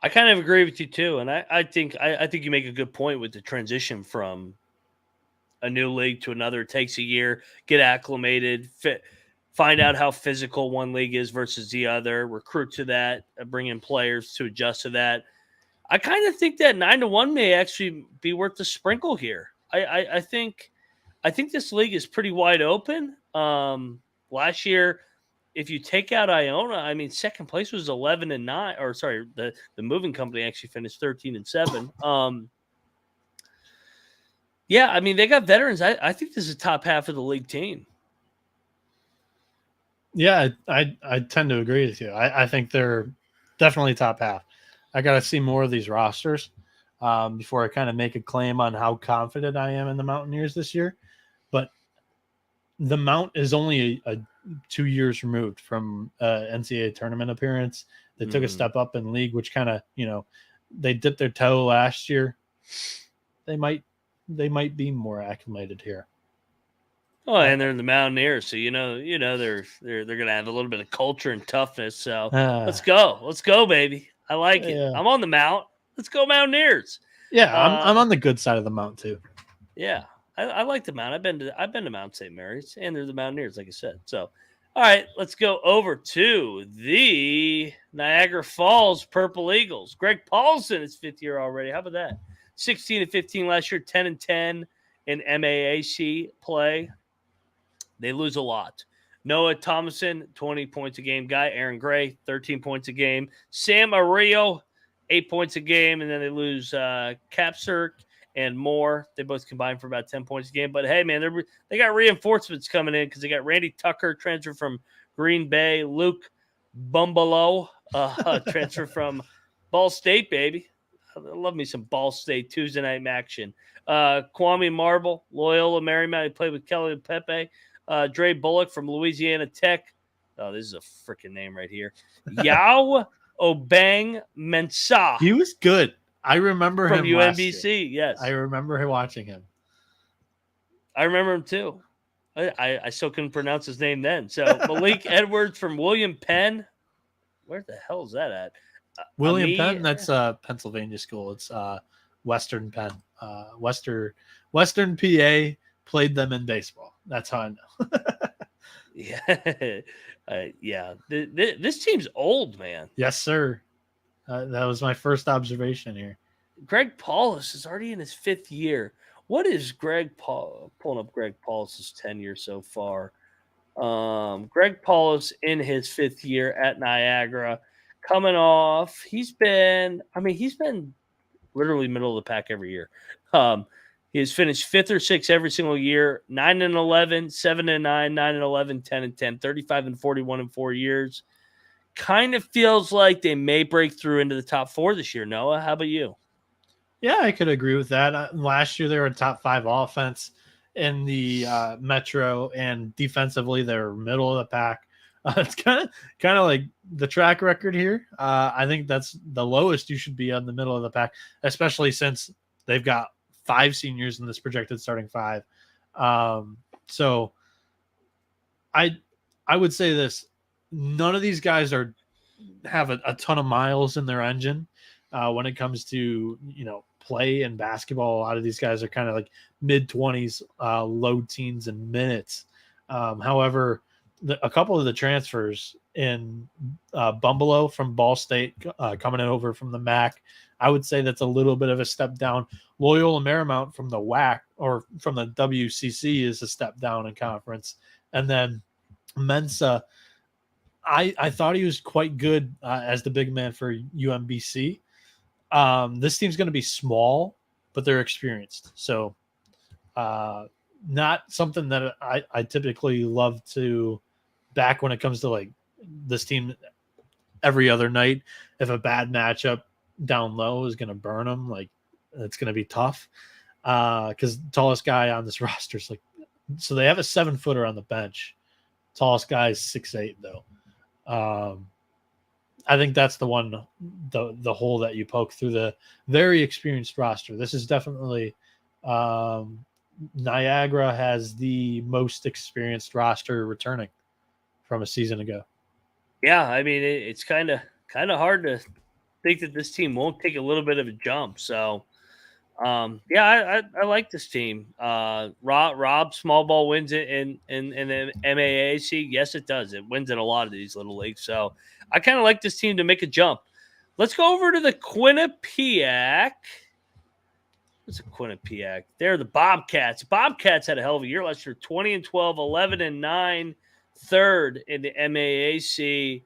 I kind of agree with you too, and I think you make a good point with the transition from a new league to another. It takes a year, get acclimated, find out how physical one league is versus the other, recruit to that, bring in players to adjust to that. I kind of think that 9-1 may actually be worth the sprinkle here. I think this league is pretty wide open. Last year, if you take out Iona, I mean, second place was 11-9, or sorry, the moving company actually finished 13-7. Yeah, I mean, they got veterans. I think this is top half of the league team. Yeah, I tend to agree with you. I think they're definitely top half. I got to see more of these rosters before I kind of make a claim on how confident I am in the Mountaineers this year. But the Mount is only a 2 years removed from NCAA tournament appearance. They took a step up in league, which kind of, they dipped their toe last year. They might be more acclimated here. Oh, and they're in the Mountaineers, so they're gonna have a little bit of culture and toughness. So let's go, baby. I like it. I'm on the Mount. Let's go, Mountaineers. Yeah, I'm on the good side of the Mount too. Yeah, I like the Mount. I've been to Mount St. Mary's, and they're the Mountaineers, like I said. So, all right, let's go over to the Niagara Falls Purple Eagles. Greg Paulson is 5th year already. How about that? 16-15 last year, 10-10 in MAAC play. They lose a lot. Noah Thomason, 20 points a game guy. Aaron Gray, 13 points a game. Sam Ario, 8 points a game. And then they lose Capsirk and Moore. They both combined for about 10 points a game. But, hey, man, they got reinforcements coming in because they got Randy Tucker, transfer from Green Bay. Luke Bumbalo, transfer from Ball State, baby. I love me some Ball State Tuesday night action. Kwame Marble, Loyola Marymount. He played with Kelly Pepe. Dre Bullock from Louisiana Tech. Oh, this is a freaking name right here. Yao Obang Mensah. He was good. I remember from him UMBC. Yes, I remember watching him. I remember him too. I still couldn't pronounce his name then. So Malik Edwards from William Penn. Where the hell is that at? William Penn. That's Pennsylvania school. It's Western Penn. Western PA played them in baseball. That's how I know. Yeah. Yeah. This team's old, man. Yes, sir. That was my first observation here. Greg Paulus is already in his 5th year. What is pulling up Greg Paulus's tenure so far? Greg Paulus in his 5th year at Niagara, coming off. He's been literally middle of the pack every year. He has finished 5th or 6th every single year, 9-11, 7-9, 9-11, 10-10, 35-41 in 4 years. Kind of feels like they may break through into the top 4 this year. Noah, how about you? Yeah, I could agree with that. Last year, they were a top 5 offense in the Metro, and defensively, they're middle of the pack. It's kind of like the track record here. I think that's the lowest you should be on the middle of the pack, especially since they've got 5 seniors in this projected starting 5. So I would say this: none of these guys have a ton of miles in their engine when it comes to play and basketball. A lot of these guys are kind of like mid-20s, low teens in minutes. However, a couple of the transfers in Bumbalo from Ball State coming over from the MAC, I would say that's a little bit of a step down. Loyola Marymount from the WAC or from the WCC is a step down in conference. And then Mensah, I thought he was quite good as the big man for UMBC. This team's going to be small, but they're experienced. So not something that I typically love to back when it comes to like this team every other night. If a bad matchup down low is going to burn them, like it's going to be tough. Because the tallest guy on this roster is like, so they have a 7-footer on the bench. Tallest guy is 6'8" though. I think that's the one, the hole that you poke through the very experienced roster. This is definitely Niagara has the most experienced roster returning from a season ago. Yeah, I mean it's kind of hard to think that this team won't take a little bit of a jump. So, yeah, I like this team. Rob small ball wins it in the MAAC. Yes, it does. It wins in a lot of these little leagues. So, I kind of like this team to make a jump. Let's go over to the Quinnipiac. What's a Quinnipiac? They're the Bobcats. Bobcats had a hell of a year last year. 20-12, 11-9, third in the MAAC.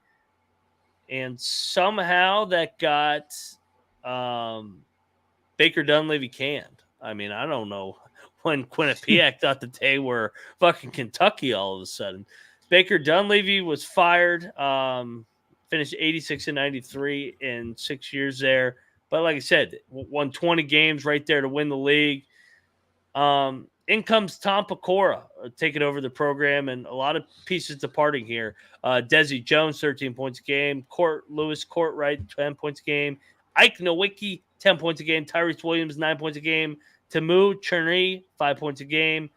And somehow that got Baker Dunleavy canned. I mean, I don't know when Quinnipiac thought that they were fucking Kentucky all of a sudden. Baker Dunleavy was fired, finished 86-93 in 6 years there. But like I said, won 20 games right there to win the league. In comes Tom Pecora taking over the program, and a lot of pieces departing here. Desi Jones, 13 points a game. Lewis Courtwright, 10 points a game. Ike Nowicki, 10 points a game. Tyrese Williams, 9 points a game. Tamu Cherny, 5 points a game.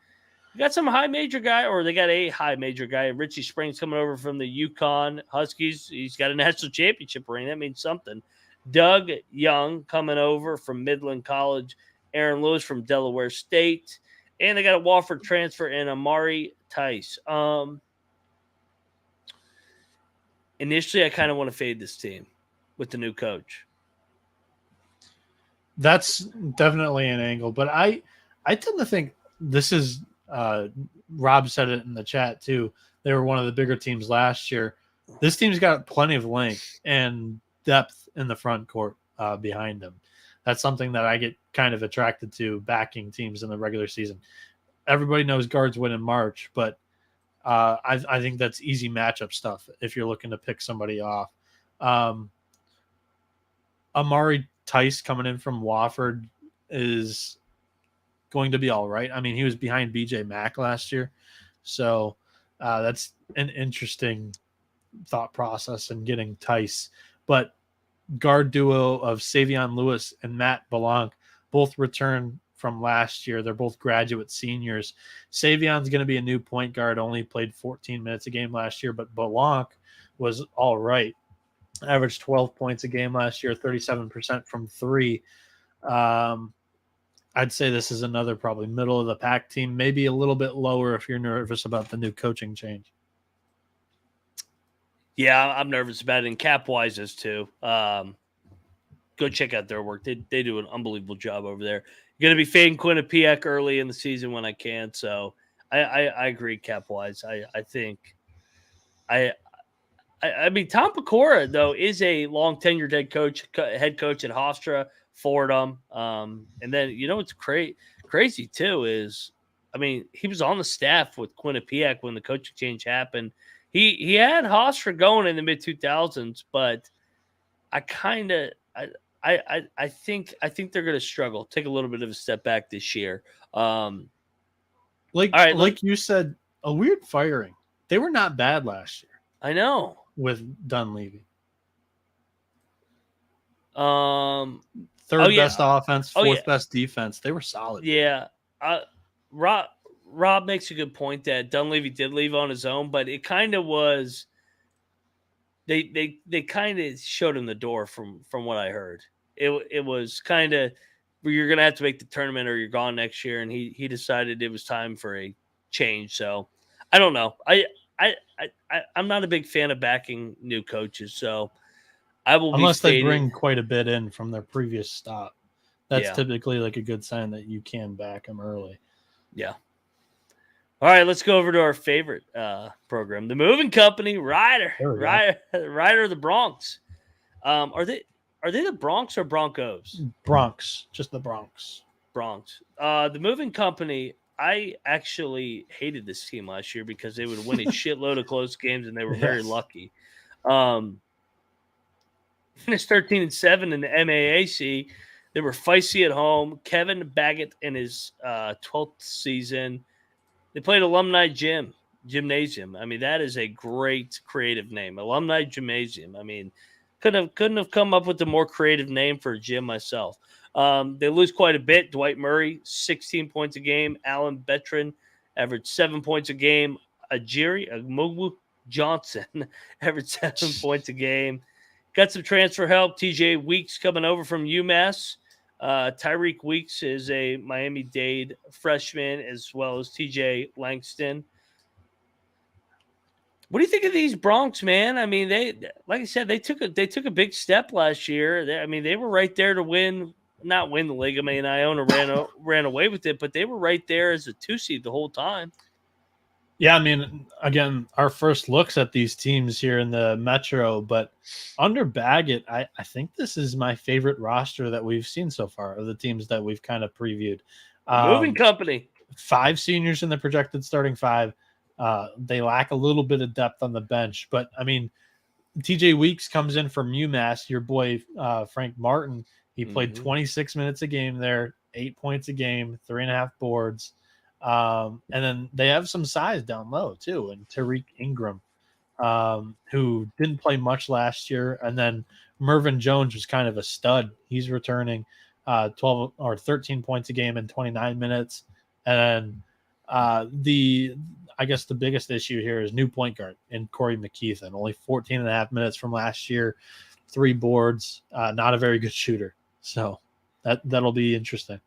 You got some high major guy, or they got a high major guy. Richie Springs coming over from the Yukon Huskies. He's got a national championship ring. That means something. Doug Young coming over from Midland College. Aaron Lewis from Delaware State. And they got a Wofford transfer in Amari Tice. Initially, I kind of want to fade this team with the new coach. That's definitely an angle, but I tend to think this is Rob said it in the chat too. They were one of the bigger teams last year. This team's got plenty of length and depth in the front court behind them. That's something that I get kind of attracted to backing teams in the regular season. Everybody knows guards win in March, but I think that's easy matchup stuff if you're looking to pick somebody off. Amari Tice coming in from Wofford is going to be all right. I mean, he was behind BJ Mack last year. So that's an interesting thought process in getting Tice. But guard duo of Savion Lewis and Matt Belanc both return from last year. They're both graduate seniors. Savion's going to be a new point guard, only played 14 minutes a game last year, but Belanc was all right. Averaged 12 points a game last year, 37% from three. I'd say this is another probably middle of the pack team, maybe a little bit lower if you're nervous about the new coaching change. Yeah, I'm nervous about it, and Cap-wise is too. Go check out their work. They do an unbelievable job over there. You're going to be fading Quinnipiac early in the season when I can, so I agree Cap-wise. I think I mean, Tom Pecora, though, is a long-tenured head coach at Hofstra, Fordham. And then, you know what's crazy, too, is, I mean, he was on the staff with Quinnipiac when the coaching change happened. He had Hofstra going in the mid-2000s, but I think they're going to struggle, take a little bit of a step back this year. Like you said, a weird firing. They were not bad last year. I know. With Dunleavy. Third best offense, fourth best defense. They were solid. Yeah. Rob makes a good point that Dunleavy did leave on his own, but it kind of was they kind of showed him the door from what I heard. It was kind of where you're going to have to make the tournament or you're gone next year, and he decided it was time for a change. So I don't know. I'm not a big fan of backing new coaches, so I will unless they bring quite a bit in from their previous stop. That's typically like a good sign that you can back them early. Yeah. All right, let's go over to our favorite program, the Moving Company. Ryder of the Bronx. Are they the Bronx or Broncos? Bronx, just the Bronx. Bronx. The moving company, I actually hated this team last year because they would win a shitload of close games and they were very lucky. Finished 13-7 in the MAAC. They were feisty at home. Kevin Baggett in his 12th season. They played Alumni Gymnasium. I mean, that is a great creative name. Alumni Gymnasium. I mean, couldn't have come up with a more creative name for a gym myself. They lose quite a bit. Dwight Murray, 16 points a game. Alan Betron averaged 7 points a game. Ajiri Agmogu Johnson averaged 7 points a game. Got some transfer help. TJ Weeks coming over from UMass. Tyreek Weeks is a Miami-Dade freshman, as well as TJ Langston. What do you think of these Bronx, man? I mean, like I said, they took a big step last year. They were right there to not win the league. I mean, Iona ran away with it, but they were right there as a 2 seed the whole time. Yeah, I mean, again, our first looks at these teams here in the Metro, but under Baggett, I think this is my favorite roster that we've seen so far of the teams that we've kind of previewed. Moving company. 5 seniors in the projected starting 5. They lack a little bit of depth on the bench, but I mean, TJ Weeks comes in from UMass, your boy Frank Martin. He played 26 minutes a game there, 8 points a game, 3.5 boards. And then they have some size down low too, and Tariq Ingram, who didn't play much last year, and then Mervyn Jones was kind of a stud. He's returning 12 or 13 points a game in 29 minutes, and I guess the biggest issue here is new point guard in Corey McKeithen, only 14.5 minutes from last year, 3 boards, not a very good shooter. So that'll be interesting.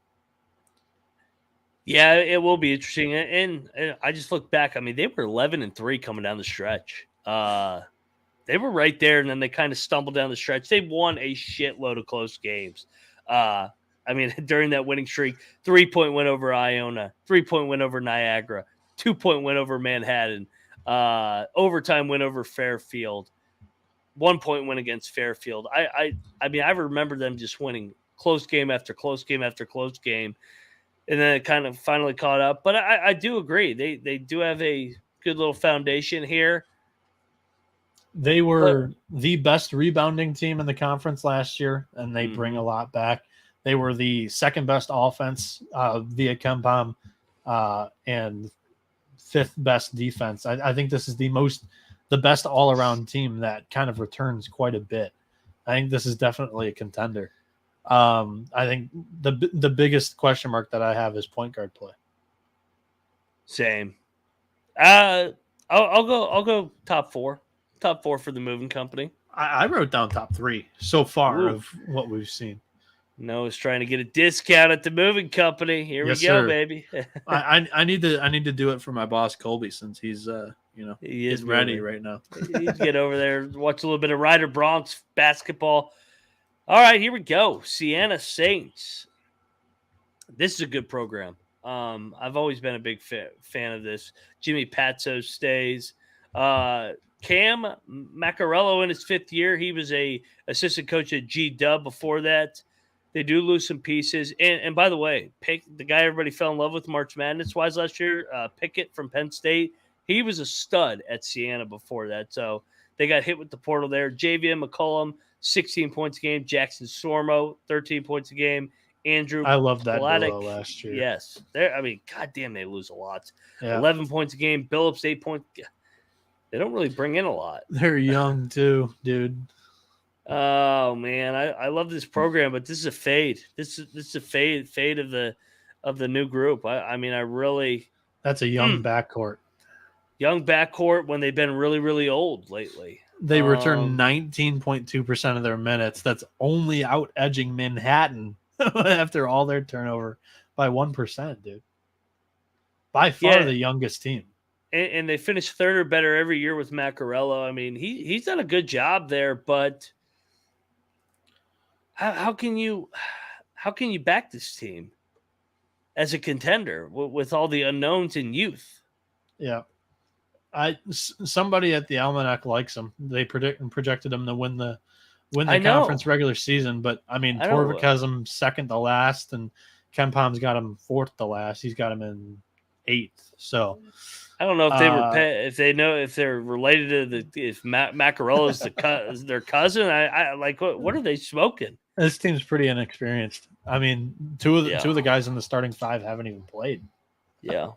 Yeah, it will be interesting. And I just look back. I mean, they were 11-3 coming down the stretch. They were right there, and then they kind of stumbled down the stretch. They won a shitload of close games. I mean, during that winning streak, 3-point win over Iona, 3-point win over Niagara, 2-point win over Manhattan, overtime win over Fairfield, 1-point win against Fairfield. I mean, I remember them just winning close game after close game after close game. And then it kind of finally caught up. But I do agree. They do have a good little foundation here. They were the best rebounding team in the conference last year, and they bring a lot back. They were the second best offense via KenPom and 5th best defense. I think this is the best all-around team that kind of returns quite a bit. I think this is definitely a contender. I think the biggest question mark that I have is point guard play. Same. I'll go top 4. Top 4 for the moving company. I wrote down top 3 so far of what we've seen. Noah's trying to get a discount at the moving company. Here we go, baby. I need to do it for my boss Colby, since he's he is ready right now. He'd get over there, watch a little bit of Ryder Bronx basketball. All right, here we go. Siena Saints. This is a good program. I've always been a big fan of this. Jimmy Patso stays. Cam Macarello in his 5th year. He was a assistant coach at G-Dub before that. They do lose some pieces. And by the way, the guy everybody fell in love with March Madness-wise last year, Pickett from Penn State, he was a stud at Siena before that. So they got hit with the portal there. Javian McCollum, 16 points a game. Jackson Sormo, 13 points a game. Andrew I love that Vladeck, duo last year. Yes. Goddamn, they lose a lot. Yeah. 11 points a game. Billups, 8 points. They don't really bring in a lot. They're young too, dude. Oh man, I love this program, but this is a fade. This is a fade of the new group. I mean, I really. That's a young backcourt. Young backcourt when they've been really, really old lately. They return 19.2% of their minutes. That's only out edging Manhattan after all their turnover by 1%, dude. By far the youngest team. And they finish 3rd or better every year with Macarello. I mean, he's done a good job there, but how can you back this team as a contender with all the unknowns in youth? Yeah. Somebody at the Almanac likes him. They projected him to win the conference regular season, but I mean, Torvik has him second to last, and Ken Palm's got him 4th to last. He's got him in 8th. So I don't know if they were if they know if they're related to if Macarella's their cousin. I like what are they smoking? This team's pretty inexperienced. I mean, two of the guys in the starting 5 haven't even played. Yeah.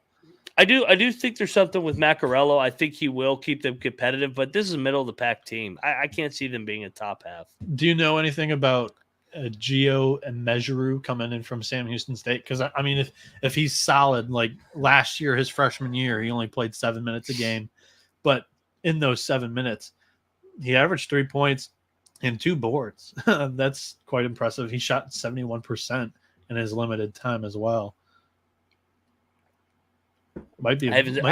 I do think there's something with Macarello. I think he will keep them competitive, but this is a middle of the pack team. I can't see them being a top half. Do you know anything about Gio and Mejuru coming in from Sam Houston State? Because I mean, if he's solid, like last year, his freshman year, he only played 7 minutes a game, but in those 7 minutes, he averaged 3 points and 2 boards. That's quite impressive. He shot 71% in his limited time as well. Might be a good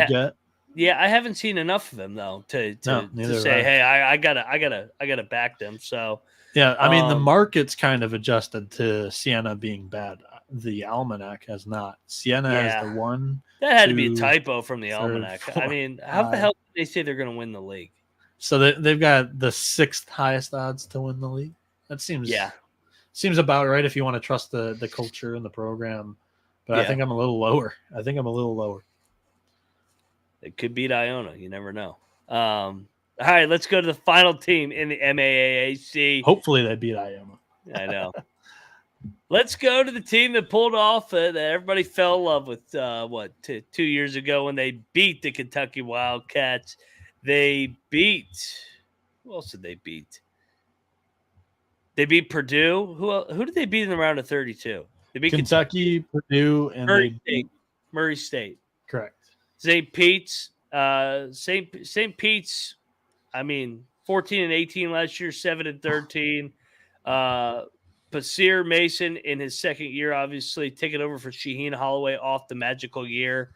get. Yeah, I haven't seen enough of him though to say, hey, I gotta back them. So yeah, I mean the market's kind of adjusted to Siena being bad. The Almanac has not. Siena has the 1. That had to be a typo from the Almanac. 4, I mean, how the hell did they say they're going to win the league? So they've got the 6th highest odds to win the league. That seems about right if you want to trust the culture and the program. But I think I'm a little lower. It could beat Iona. You never know. All right, let's go to the final team in the MAAAC. Hopefully they beat Iona. I know. Let's go to the team that pulled off that everybody fell in love with, 2 years ago when they beat the Kentucky Wildcats. They beat – who else did they beat? They beat Purdue. Who did they beat in the round of 32? They beat Kentucky, Purdue, and Murray State. Correct. St. Pete's. St. Pete's, I mean, 14-18 last year, 7-13. Pasir Mason in his second year, obviously taking over for Shaheen Holloway off the magical year.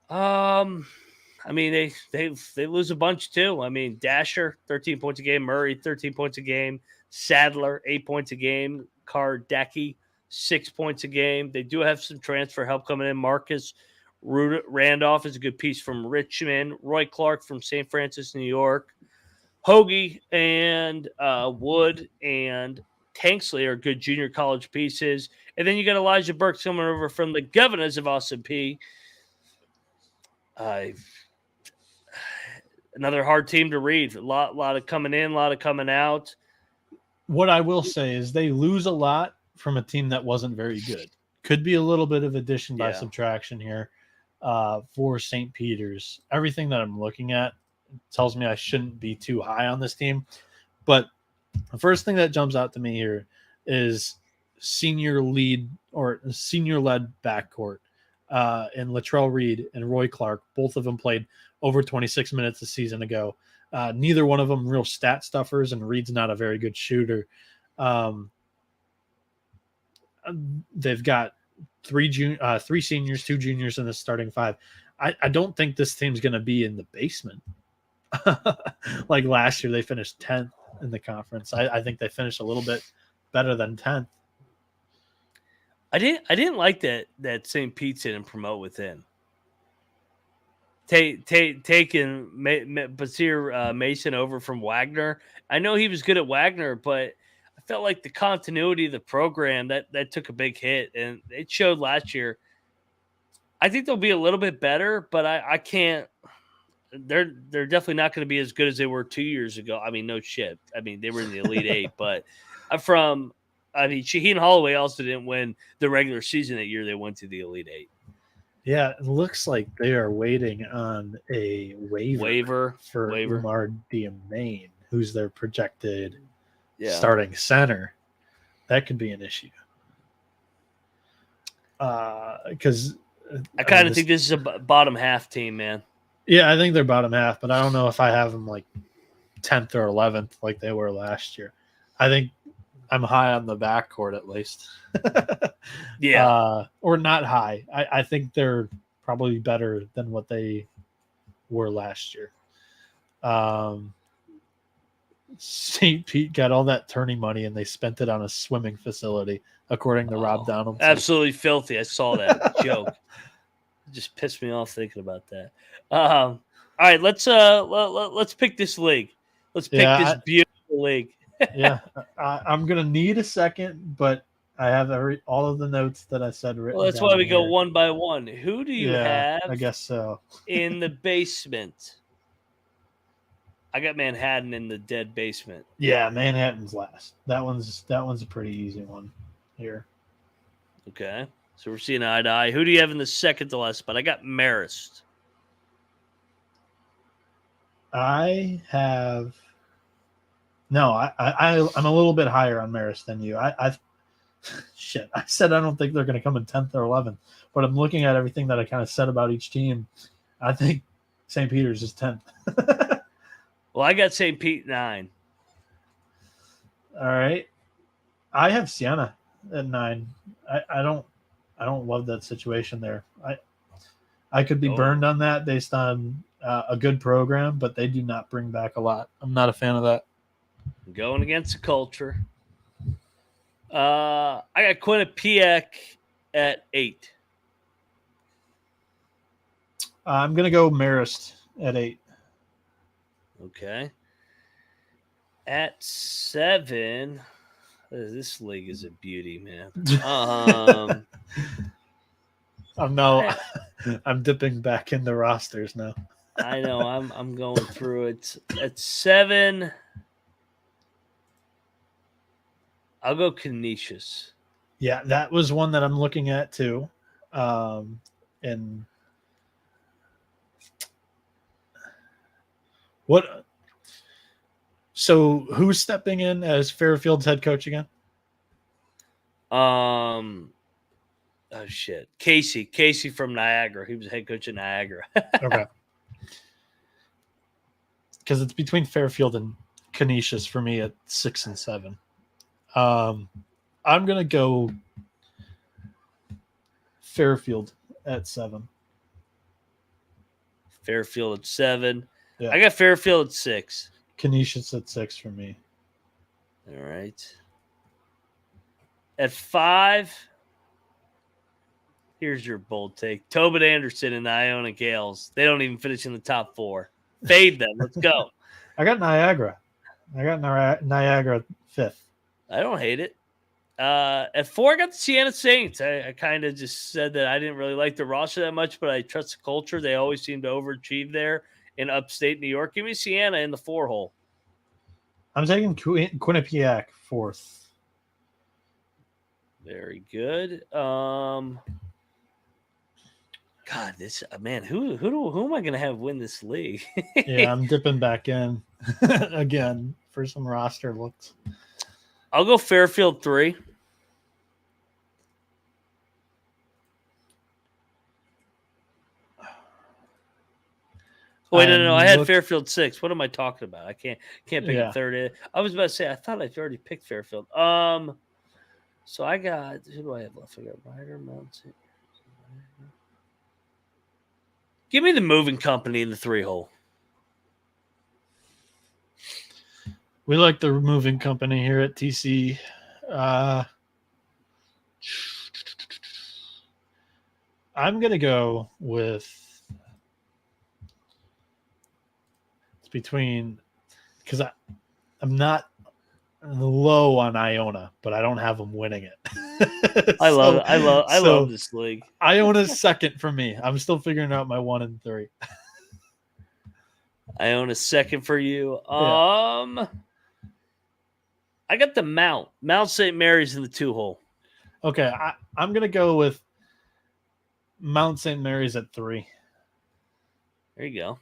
I mean, they lose a bunch too. I mean, Dasher 13 points a game, Murray 13 points a game, Sadler 8 points a game, Kardecki 6 points a game. They do have some transfer help coming in. Marcus Randolph is a good piece from Richmond. Roy Clark from St. Francis, New York. Hoagie and Wood and Tanksley are good junior college pieces. And then you got Elijah Burks coming over from the Governors of Austin P. Another hard team to read. A lot of coming in, a lot of coming out. What I will say is they lose a lot from a team that wasn't very good. Could be a little bit of addition by subtraction here for St. Peter's. Everything that I'm looking at tells me I shouldn't be too high on this team. But the first thing that jumps out to me here is senior-led backcourt. And Latrell Reed and Roy Clark, both of them played over 26 minutes a season ago. Neither one of them real stat stuffers, and Reed's not a very good shooter. They've got three seniors, 2 juniors in the starting 5. I don't think this team's going to be in the basement. Like last year, they finished 10th in the conference. I think they finished a little bit better than 10th. I didn't like that St. Pete's didn't promote within. Taking Basir Mason over from Wagner. I know he was good at Wagner, but I felt like the continuity of the program that took a big hit, and it showed last year. I think they'll be a little bit better, but I can't. They're definitely not going to be as good as they were 2 years ago. I mean, no shit. I mean, they were in the Elite Eight, but Shaheen Holloway also didn't win the regular season that year they went to the Elite Eight. Yeah, it looks like they are waiting on a waiver for Umar Diamain, who's their projected starting center. That could be an issue. Because I kind of think this is a bottom half team, man. Yeah, I think they're bottom half, but I don't know if I have them like 10th or 11th like they were last year. I think I'm high on the backcourt at least. Or not high. I think they're probably better than what they were last year. St. Pete got all that tourney money and they spent it on a swimming facility, according to Rob Donaldson. Absolutely filthy. I saw that joke. It just pissed me off thinking about that. All right, let's pick this league. Let's pick this beautiful league. I'm gonna need a second, but I have all of the notes that I said written Well, that's down why we go here. one by one. Who do you I have guess so. in the basement? I got Manhattan in the dead basement. Yeah, Manhattan's last. That one's a pretty easy one here. Okay. So we're seeing eye to eye. Who do you have in the second to last spot? I got Marist. I have no. I'm a little bit higher on Marist than you. I shit. I said I don't think they're going to come in 10th or 11th, but I'm looking at everything that I kind of said about each team. I think St. Peter's is 10th. Well, I got St. Pete 9. All right. I have Siena at 9. I don't love that situation there. I could be burned on that based on a good program, but they do not bring back a lot. I'm not a fan of that. Going against the culture. I got Quinnipiac at 8. I'm going to go Marist at 8. Okay. At 7, this league is a beauty, man. I'm dipping back in the rosters now. I know. I'm going through it. At 7, I'll go Canisius. Yeah, that was one that I'm looking at too. And what? So who's stepping in as Fairfield's head coach again? Oh shit, Casey from Niagara. He was head coach at Niagara. Okay, because it's between Fairfield and Canisius for me at 6 and 7. I'm gonna go Fairfield at 7. Fairfield at 7. Yeah. I got Fairfield at 6. Canisius at 6 for me. All right. At 5, here's your bold take. Tobin Anderson and the Iona Gales. They don't even finish in the top 4. Fade them. Let's go. I got Niagara. Niagara 5th. I don't hate it. At 4, I got the Siena Saints. I kind of just said that I didn't really like the roster that much, but I trust the culture. They always seem to overachieve there in upstate New York. Give me Siena in the 4 hole. I'm taking Quinnipiac 4th. Very good. God, this man, who am I going to have win this league? Yeah, I'm dipping back in again for some roster looks. I'll go Fairfield 3. Wait, no. I had Fairfield 6. What am I talking about? I can't pick a third. I was about to say I thought I'd already picked Fairfield. So I got, who do I have left? I got Ryder, Mountain. Give me the moving company in the 3 hole. We like the moving company here at TC. I'm gonna go with between, because I'm not low on Iona, but I don't have them winning it. I love this league. Iona's second for me. I'm still figuring out my 1 and 3. Iona second for you. Yeah. I got the Mount St. Mary's in the 2 hole. Okay, I'm gonna go with Mount St. Mary's at 3. There you go.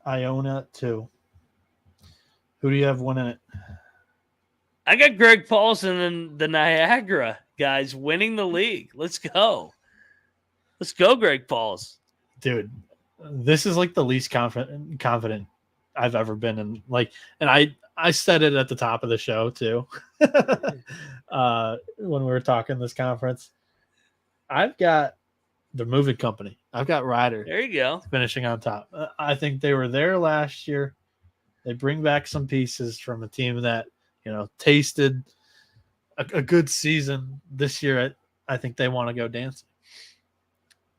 Iona at 2. Who do you have winning it? I got Greg Paulson and the Niagara guys winning the league. Let's go. Let's go, Greg Pauls. Dude, this is like the least confident I've ever been in. Like, and I said it at the top of the show too. When we were talking this conference. I've got the moving company. I've got Ryder. There you go. Finishing on top. I think they were there last year. They bring back some pieces from a team that, tasted a good season this year. I think they want to go dancing.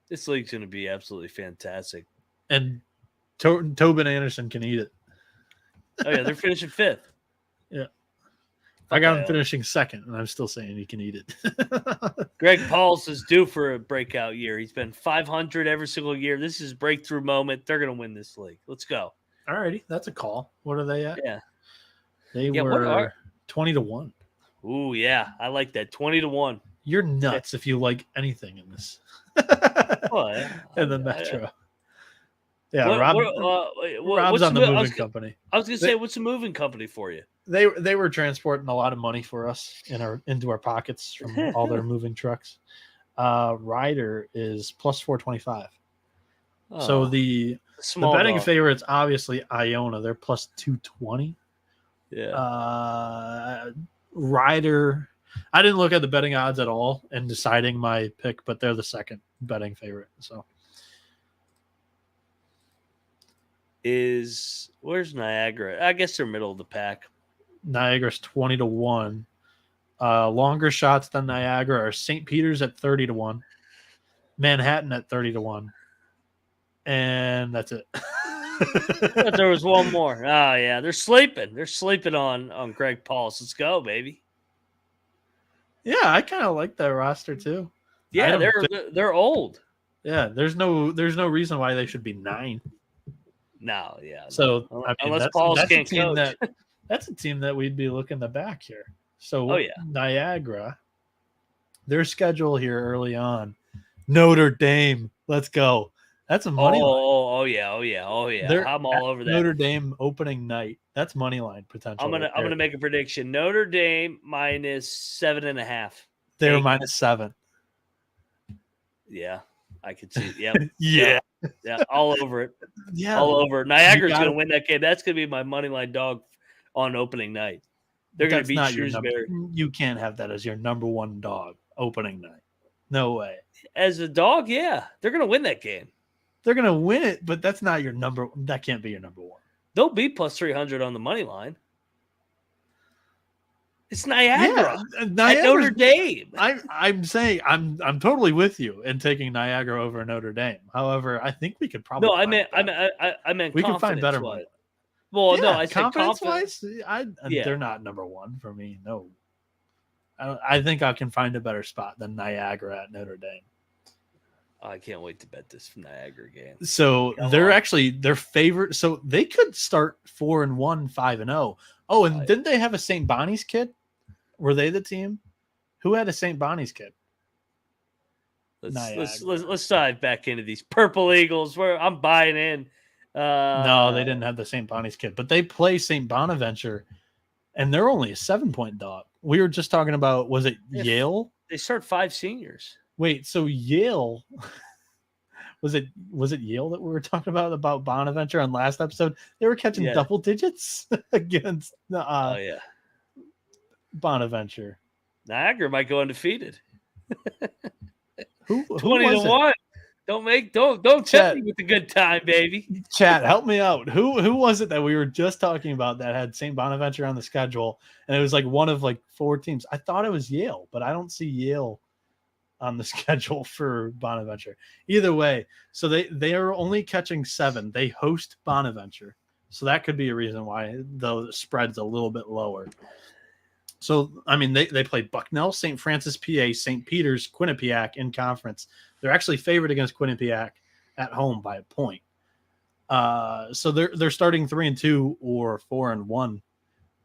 This league's going to be absolutely fantastic. And Tobin Anderson can eat it. Oh, yeah. They're finishing 5th. Yeah. I got him finishing second, and I'm still saying he can eat it. Greg Pauls is due for a breakout year. He's been 500 every single year. This is breakthrough moment. They're going to win this league. Let's go. All righty, that's a call. What are they at? Yeah. They were 20-1. Ooh, yeah. I like that. 20-1. You're nuts if you like anything in this. In the Metro. Yeah, Rob's on the moving company. I was going to say, what's the moving company for you? They were transporting a lot of money for us into our pockets from all their moving trucks. Ryder is plus 425. So the betting favorites, obviously Iona, they're plus 220. Yeah. Ryder, I didn't look at the betting odds at all in deciding my pick, but they're the second betting favorite. So where's Niagara? I guess they're middle of the pack. Niagara's 20-1. Longer shots than Niagara are St. Peter's at 30-1, Manhattan at 30-1, and that's it. I thought there was one more. Oh yeah, they're sleeping. They're sleeping on Greg Pauls. Let's go, baby. Yeah, I kind of like that roster too. Yeah, they're old. Yeah, there's no reason why they should be 9. No, yeah. So I mean, unless Pauls can't coach. That's a team that we'd be looking to back here. So Niagara, their schedule here early on, Notre Dame. Let's go. That's a money line. Oh yeah. I'm all over that. Notre Dame opening night. That's money line potential. I'm gonna make a prediction. Notre Dame minus 7.5. They were minus 7. Yeah, I could see. Yep. Yeah. Yeah, all over it. Yeah, all over. Niagara's going to win that game. That's going to be my money line dog on opening night. They're going to beat Shrewsbury. You can't have that as your number one dog opening night. No way. As a dog, yeah, they're going to win that game. They're going to win it, but that's not your number. That can't be your number one. They'll be plus 300 on the money line. It's Niagara. Yeah, Notre Dame. I'm saying I'm totally with you in taking Niagara over Notre Dame. However, I think we could probably. No, I meant we can find better ones. Well, no, I said confidence-wise, they're not number one for me. No, I think I can find a better spot than Niagara at Notre Dame. I can't wait to bet this Niagara game. So they're favorite. So they could start 4-1, 5-0. Oh, and didn't they have a St. Bonnie's kid? Were they the team? Who had a St. Bonnie's kid? Let's dive back into these Purple Eagles. Where I'm buying in. No, they didn't have the St. Bonnie's kid, but they play St. Bonaventure, and they're only a 7-point dog. We were just talking about, was it Yale? They start 5 seniors. Wait, so Yale was it Yale that we were talking about Bonaventure on last episode? They were catching double digits against Bonaventure. Niagara might go undefeated. Who 20-1. Don't tempt me with a good time, baby. Chat, help me out. Who was it that we were just talking about that had St. Bonaventure on the schedule, and it was like one of like 4 teams? I thought it was Yale, but I don't see Yale on the schedule for Bonaventure. Either way, so they are only catching 7. They host Bonaventure, so that could be a reason why the spread's a little bit lower. So, I mean, they play Bucknell, St. Francis, PA, St. Peter's, Quinnipiac in conference. They're actually favored against Quinnipiac at home by a point. So they're starting 3-2 or 4-1.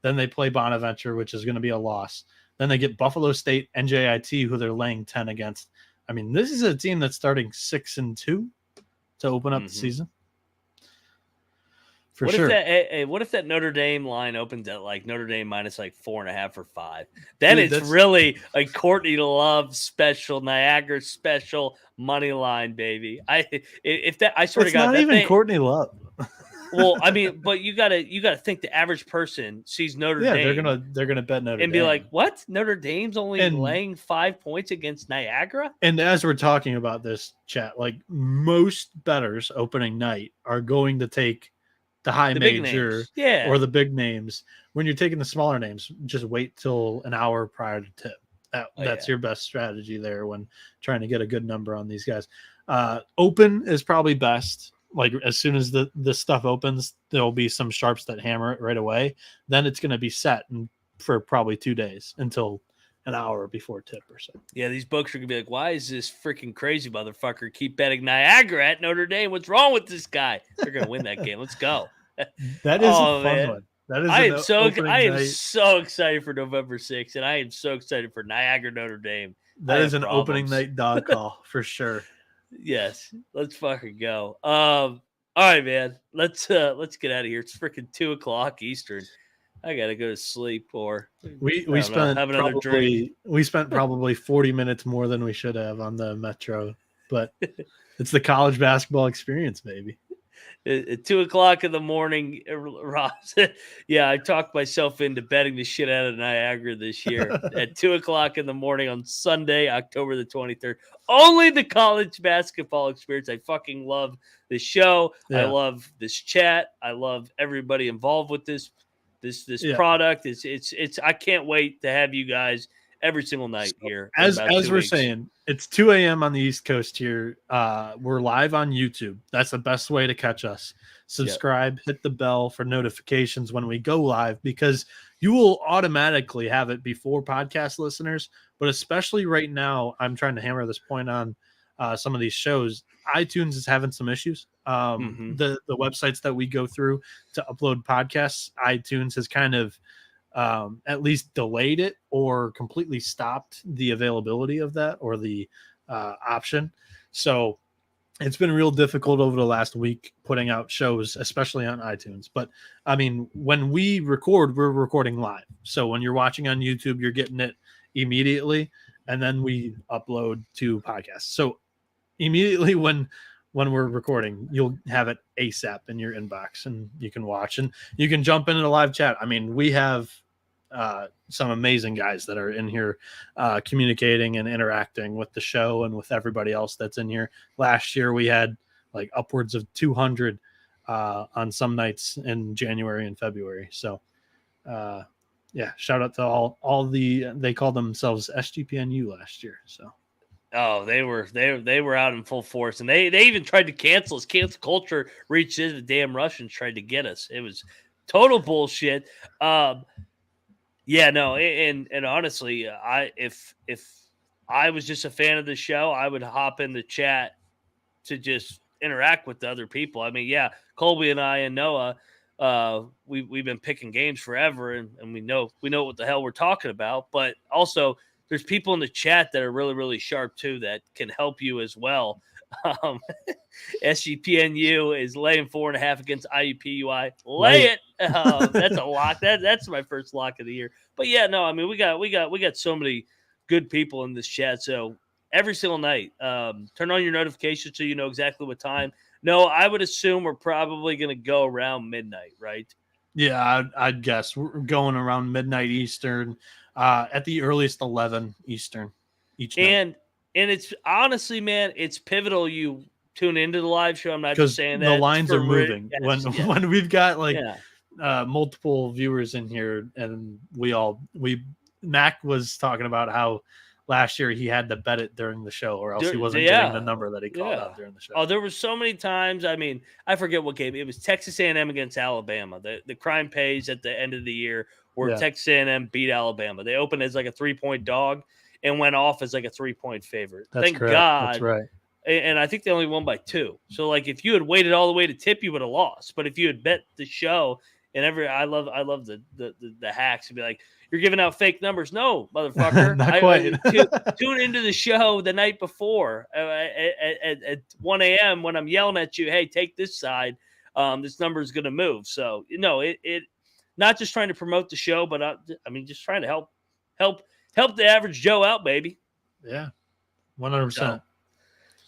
Then they play Bonaventure, which is going to be a loss. Then they get Buffalo State, NJIT, who they're laying 10 against. I mean, this is a team that's starting 6-2 to open up the season. What if that Notre Dame line opens at like Notre Dame minus like 4.5 or 5? Then it's really a Courtney Love special, Niagara special money line, baby. I swear to God, not even Courtney Love. Well, I mean, but you gotta think the average person sees Notre Dame. Yeah, they're gonna bet Notre Dame and be like, "What? Notre Dame's only laying 5 points against Niagara?" And as we're talking about this, chat, like most bettors opening night are going to take the high major or the big names. When you're taking the smaller names, just wait till an hour prior to tip. That's your best strategy there when trying to get a good number on these guys. Open is probably best. Like as soon as the stuff opens, there'll be some sharps that hammer it right away. Then it's going to be set. And for probably 2 days until an hour before tip or so. Yeah, these books are gonna be like, why is this freaking crazy motherfucker keep betting Niagara at Notre Dame? What's wrong with this guy? They're gonna win that game. Let's go. That is a Oh fun man. one. That is I an am opening night. so excited for November 6th, and I am so excited for Niagara Notre Dame. That is an opening night dog call for sure. Yes, let's fucking go. All right, man. Let's get out of here. It's freaking 2:00 Eastern. I gotta go to sleep, or we spent probably 40 minutes more than we should have on the Metro, but it's the college basketball experience, baby. At 2:00 in the morning, Ross. Yeah, I talked myself into betting the shit out of Niagara this year at 2:00 in the morning on Sunday, October the 23rd. Only the college basketball experience. I fucking love this show. Yeah. I love this chat. I love everybody involved with this product. It's I can't wait to have you guys every single night here. As we're saying, it's 2 a.m. on the East Coast here. We're live on YouTube. That's the best way to catch us. Subscribe, hit the bell for notifications when we go live, because you will automatically have it before podcast listeners. But especially right now, I'm trying to hammer this point on some of these shows. iTunes is having some issues. The websites that we go through to upload podcasts, iTunes has kind of at least delayed it or completely stopped the availability of that, or the option. So it's been real difficult over the last week putting out shows, especially on iTunes. But I mean, when we record, we're recording live. So when you're watching on YouTube, you're getting it immediately, and then we upload to podcasts. So immediately when we're recording, you'll have it ASAP in your inbox, and you can watch, and you can jump into the live chat. I mean, we have some amazing guys that are in here communicating and interacting with the show and with everybody else that's in here. Last year we had like upwards of 200 on some nights in January and February. So yeah, shout out to all they called themselves SGPNU last year. So oh, they were out in full force, and they even tried to cancel us. Cancel culture reached into the damn Russians, tried to get us. It was total bullshit. Yeah, no, and honestly, if I was just a fan of the show, I would hop in the chat to just interact with the other people. I mean, yeah, Colby and I and Noah, we've been picking games forever, and we know what the hell we're talking about. But also, there's people in the chat that are really, really sharp too that can help you as well. SGPNU is laying 4.5 against IUPUI. Lay it. That's a lock. That's my first lock of the year. But yeah, no, I mean we got so many good people in this chat. So every single night, turn on your notifications so you know exactly what time. No, I would assume we're probably going to go around midnight, right? Yeah, I'd guess we're going around midnight Eastern, at the earliest 11 Eastern each night. And it's honestly, man, it's pivotal you tune into the live show. I'm not just saying that. The lines are moving. When we've got multiple viewers in here, and Mac was talking about how last year he had to bet it during the show, or else he wasn't getting the number that he called out during the show. Oh, there were so many times. I mean, I forget what game. It was Texas A&M against Alabama. The crime pays at the end of the year where Texas A&M beat Alabama. They opened as like a 3-point dog and went off as like a 3-point favorite. Thank God. That's right. And I think they only won by 2. So like if you had waited all the way to tip, you would have lost. But if you had bet the show, and I love the hacks to be like, you're giving out fake numbers. No, motherfucker. Not quite. Tune into the show the night before at 1 a.m. when I'm yelling at you, hey, take this side. This number is going to move. So, it not just trying to promote the show, but I mean, just trying to help the average Joe out, baby. Yeah, 100%. So,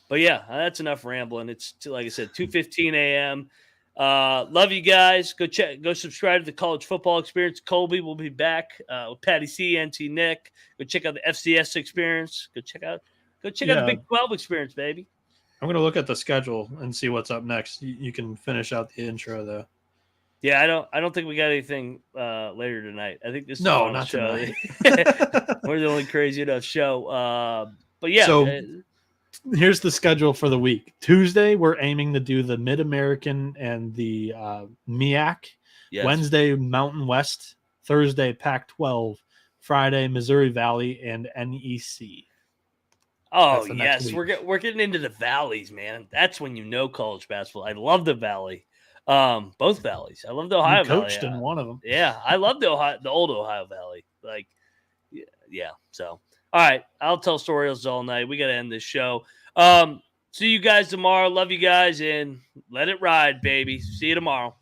but yeah, that's enough rambling. It's like I said, 2:15 a.m. Love you guys. Go subscribe to the College Football Experience. Colby will be back with Patty C, NT Nick. Go check out the FCS Experience. Go check out the Big 12 Experience, baby. I'm gonna look at the schedule and see what's up next. You can finish out the intro though. Yeah, I don't think we got anything later tonight. I think this is not show. Tonight. We're the only crazy enough show. But yeah. So here's the schedule for the week. Tuesday, we're aiming to do the Mid-American and the MEAC. Yes. Wednesday, Mountain West Thursday, Pac-12. Friday, Missouri Valley and NEC. Oh That's the next yes, week. we're getting into the valleys, man. That's when you know college basketball. I love the valley, both valleys. I love the You Ohio Valley. coached in one of them. Yeah, I love the old Ohio Valley. Like, yeah. So, all right, I'll tell stories all night. We got to end this show. See you guys tomorrow. Love you guys, and let it ride, baby. See you tomorrow.